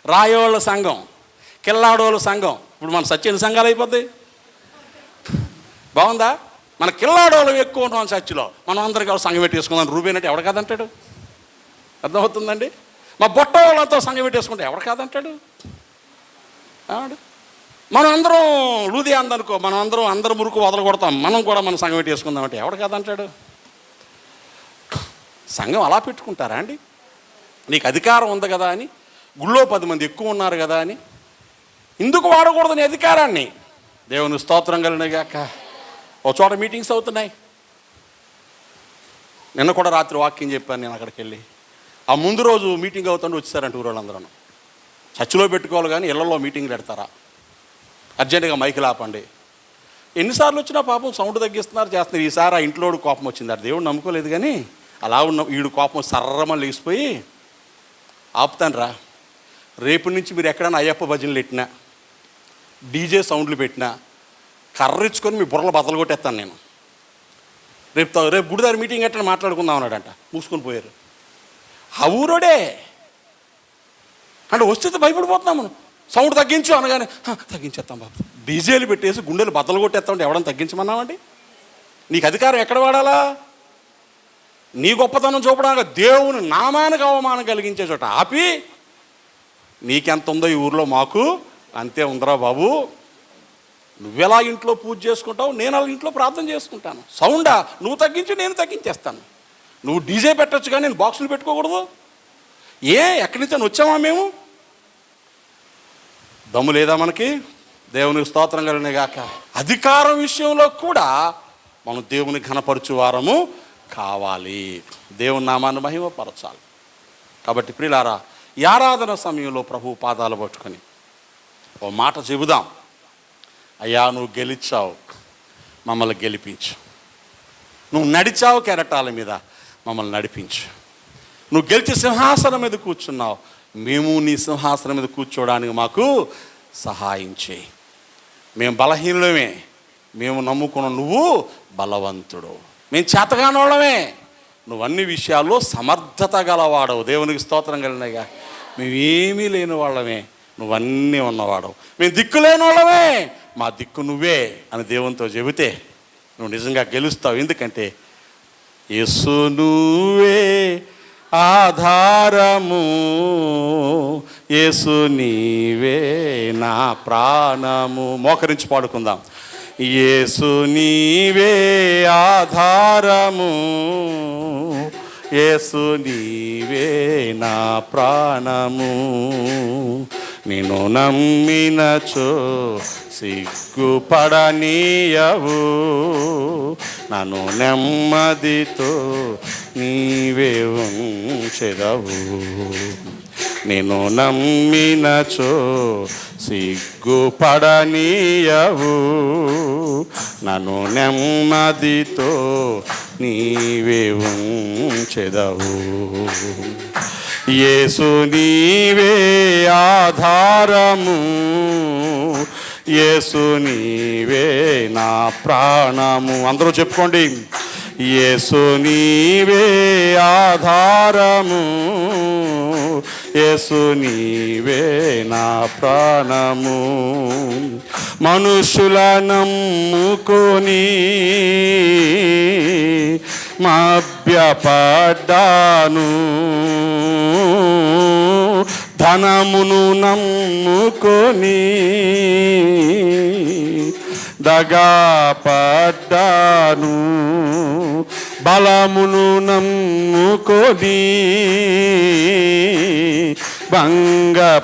రాయోళ్ళ సంఘం, కిల్లాడోళ్ళ సంఘం. ఇప్పుడు మన సత్యని సంఘాలు అయిపోద్ది. బాగుందా? మన కిల్లాడోళ్ళం ఎక్కువ ఉన్నాం చర్చిలో, మనం అందరికీ సంఘం పెట్టేసుకుందాం రూబేన్ అంటే ఎవడు కాదంటాడు? అర్థమవుతుందండి? మా బొట్ట వాళ్ళతో సంఘం పెట్టేసుకుంటే ఎవడు కాదంటాడు? మనం అందరం లూదియా అందనుకో, మనం అందరం మురుకు వదలు కొడతాం, మనం కూడా మన సంఘం పెట్టేసుకుందాం అంటే ఎవడు కాదంటాడు? సంఘం అలా పెట్టుకుంటారా అండి? నీకు అధికారం ఉంది కదా అని, గుళ్ళో 10 మంది ఎక్కువ ఉన్నారు కదా అని ఎందుకు వాడకూడదు నీ అధికారాన్ని? దేవుని స్తోత్రం కలిగినగాక. ఓ చోట మీటింగ్స్ అవుతున్నాయి. నిన్న కూడా రాత్రి వాక్యం చెప్పాను నేను అక్కడికి వెళ్ళి. ఆ ముందు రోజు మీటింగ్ అవుతుంటే వచ్చేసారంట ఊరోళ్ళందరూ. చర్చిలో పెట్టుకోవాలి కానీ ఇళ్లలో మీటింగ్ పెడతారా? అర్జెంటుగా మైకులు ఆపండి. ఎన్నిసార్లు వచ్చినా పాపం సౌండ్ తగ్గిస్తున్నారు, చేస్తున్నారు. ఈసారి ఆ ఇంట్లోడు కోపం వచ్చింది. అది దేవుడు నమ్ముకోలేదు కానీ అలా ఉన్న వీడు కోపం సర్రమని లేచిపోయి, ఆపుతాను రా, రేపు నుంచి మీరు ఎక్కడైనా అయ్యప్ప భజనలు పెట్టినా, డీజే సౌండ్లు పెట్టినా కర్రిచ్చుకొని మీ బుర్రలు బద్దలు కొట్టేస్తాను నేను. రేపు గుడిదారి మీటింగ్ ఎట్లా మాట్లాడుకుందాం అన్నాడంట. మూసుకొని పోయారు. ఆ ఊరోడే అంటే వస్తే భయపడిపోతున్నాం మనం. సౌండ్ తగ్గించు అనగానే తగ్గించేస్తాం బాబు. డీజేలు పెట్టేసి గుండెలు బద్దలు కొట్టేస్తామంటే ఎవడని తగ్గించమన్నామండి? నీకు అధికారం ఎక్కడ వాడాలా? నీ గొప్పతనం చూపడానికి దేవుని నామానికి అవమానం కలిగించే చోట ఆపి, నీకెంత ఉందో ఈ ఊర్లో మాకు అంతే ఉందిరా బాబు, నువ్వెలా ఇంట్లో పూజ చేసుకుంటావు, నేను అలా ఇంట్లో ప్రార్థన చేసుకుంటాను. సౌండా నువ్వు తగ్గించి నేను తగ్గించేస్తాను. నువ్వు డీజే పెట్టచ్చు కానీ నేను బాక్సులు పెట్టుకోకూడదు. ఎక్కడి నుంచి అని వచ్చామా మేము? దమ్ము లేదా మనకి? దేవునికి స్తోత్రం కలిగినగాక. అధికారం విషయంలో కూడా మనం దేవుని ఘనపరచు వారము కావాలి, దేవుని నామాన్ని మహిమపరచాలి. కాబట్టి ప్రియులారా, ఈ ఆరాధన సమయంలో ప్రభు పాదాలు పట్టుకొని ఓ మాట చెబుదాం. అయ్యా, నువ్వు గెలిచావు, మమ్మల్ని గెలిపించు. నువ్వు నడిచావు కెరటాల మీద, మమ్మల్ని నడిపించు. నువ్వు గెలిచి సింహాసనం మీద కూర్చున్నావు, మేము నీ సింహాసనం మీద కూర్చోవడానికి మాకు సహాయం చేయి. మేము బలహీనులమే, మేము నమ్ముకున్న నువ్వు బలవంతుడు. మేము చేతగానోళ్ళమే, నువ్వు అన్ని విషయాల్లో సమర్థత గలవాడవు. దేవునికి స్తోత్రం కలిగినగా. మేమేమీ లేని వాళ్ళమే, నువ్వన్నీ ఉన్నవాడవు. మేము దిక్కు లేని వాళ్ళమే, మా దిక్కు నువ్వే అని దేవునితో చెబితే నువ్వు నిజంగా గెలుస్తావు. ఎందుకంటే యేసు నువ్వే ఆధారము, యేసు నీవే నా ప్రాణము. మోకరించి పాడుకుందాం. యేసు నీవే ఆధారము, యేసు నీవే నా ప్రాణము. నిన్ను నమ్మినచో సిగ్గుపడనీయవు, నన్ను నెమ్మదితో నీవే ఉంచెదవు. నిన్ను నమ్మినచో సిగ్గుపడనీయవు, నన్ను నెమ్మదితో నీవే ఉంచెదవు. యేసు నీవే ఆధారము, యేసు నీవే నా ప్రాణము. అందరూ చెప్పుకోండి. యేసు నీవే ఆధారము, యేసు నీవే నా ప్రాణము. మనుషుల నమ్ముకొని మభ్యపడ్డాను, ధనమును నమ్ముకొని దగాపడ్డాను, బలమును నమ్ముకొని భంగపడ్డాను,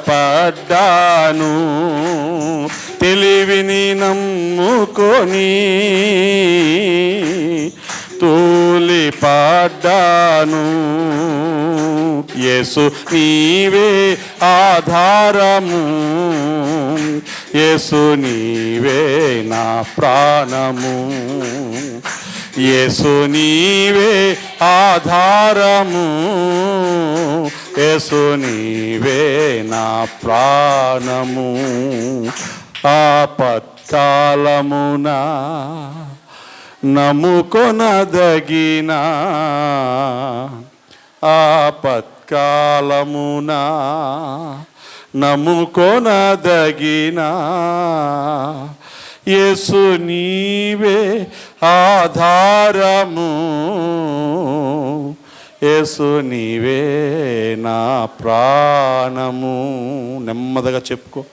తెలివిని నమ్ముకొని తూలిపడ్డాను. యేసు నీవే ఆధారము, యేసు నీవే నా ప్రాణము. యేసు నీవే ఆధారము, యేసు నీవే నా ప్రాణము. ఆపత్కాలమున నమ్ముకొనదగిన, ఆపత్కాలమున నమ్ముకొనదగిన, యేసు నీవే ఆధారము, యేసు నీవే నా ప్రాణము. నెమ్మదిగా చెప్పుకో.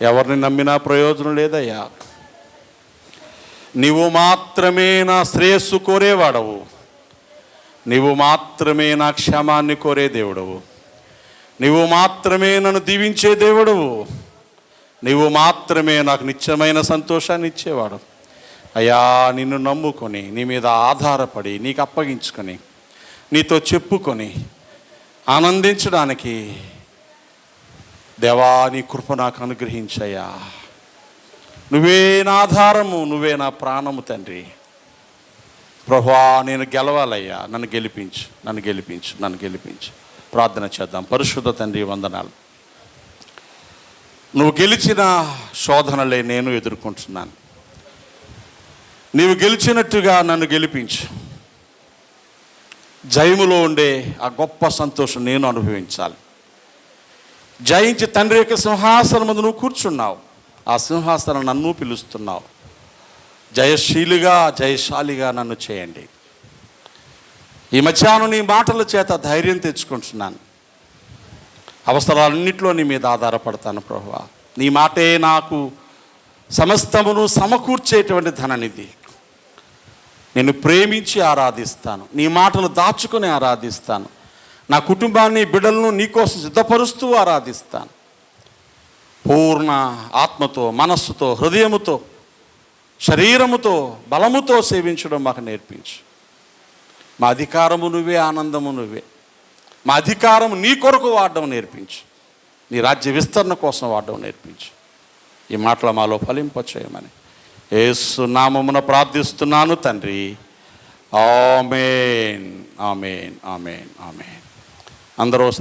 ఎవరిని నమ్మినా ప్రయోజనం లేదయ్యా. నీవు మాత్రమే నా శ్రేయస్సు కోరేవాడవు. నీవు మాత్రమే నా క్షేమాన్ని కోరే దేవుడవు. నీవు మాత్రమే నన్ను దీవించే దేవుడవు. నీవు మాత్రమే నాకు నిత్యమైన సంతోషాన్ని ఇచ్చేవాడు. అయ్యా, నిన్ను నమ్ముకొని, నీ మీద ఆధారపడి, నీకు అప్పగించుకొని, నీతో చెప్పుకొని ఆనందించడానికి దేవా నీ కృప నాకు అనుగ్రహించయ్యా. నువ్వే నా ఆధారము, నువ్వే నా ప్రాణము తండ్రి. ప్రభువా, నేను గెలవాలయ్యా. నన్ను గెలిపించు, నన్ను గెలిపించు, నన్ను గెలిపించు. ప్రార్థన చేద్దాం. పరిశుద్ధ తండ్రి, వందనాలు. నువ్వు గెలిచిన శోధనలే నేను ఎదుర్కొంటున్నాను. నీవు గెలిచినట్టుగా నన్ను గెలిపించు. జయములో ఉండే ఆ గొప్ప సంతోషం నేను అనుభవించాలి. జయించి తండ్రి యొక్క సింహాసనం ముందు నువ్వు కూర్చున్నావు. ఆ సింహాసనం నన్ను పిలుస్తున్నావు. జయశీలిగా, జయశాలిగా నన్ను చేయండి. ఈ మధ్యాహ్నం నీ మాటల చేత ధైర్యం తెచ్చుకుంటున్నాను. అవసరాలన్నింటిలో నీ మీద ఆధారపడతాను ప్రభువా. నీ మాటే నాకు సమస్తమును సమకూర్చేటువంటి ధననిధి. నేను ప్రేమించి ఆరాధిస్తాను. నీ మాటలు దాచుకొని ఆరాధిస్తాను. నా కుటుంబాన్ని, బిడ్డలను నీకోసం సిద్ధపరుస్తూ ఆరాధిస్తాను. పూర్ణ ఆత్మతో, మనస్సుతో, హృదయముతో, శరీరముతో, బలముతో సేవించడం మాకు నేర్పించు. మా అధికారము నువ్వే, ఆనందము నువ్వే. మా అధికారము నీ కొరకు వాడడం నేర్పించు. నీ రాజ్య విస్తరణ కోసం వాడడం నేర్పించు. ఈ మాటలు మాలో ఫలింపచేయమని యేసు నామమున ప్రార్థిస్తున్నాను తండ్రి. ఆమేన్, ఆమేన్, ఆమేన్, ఆమేన్. అందరూ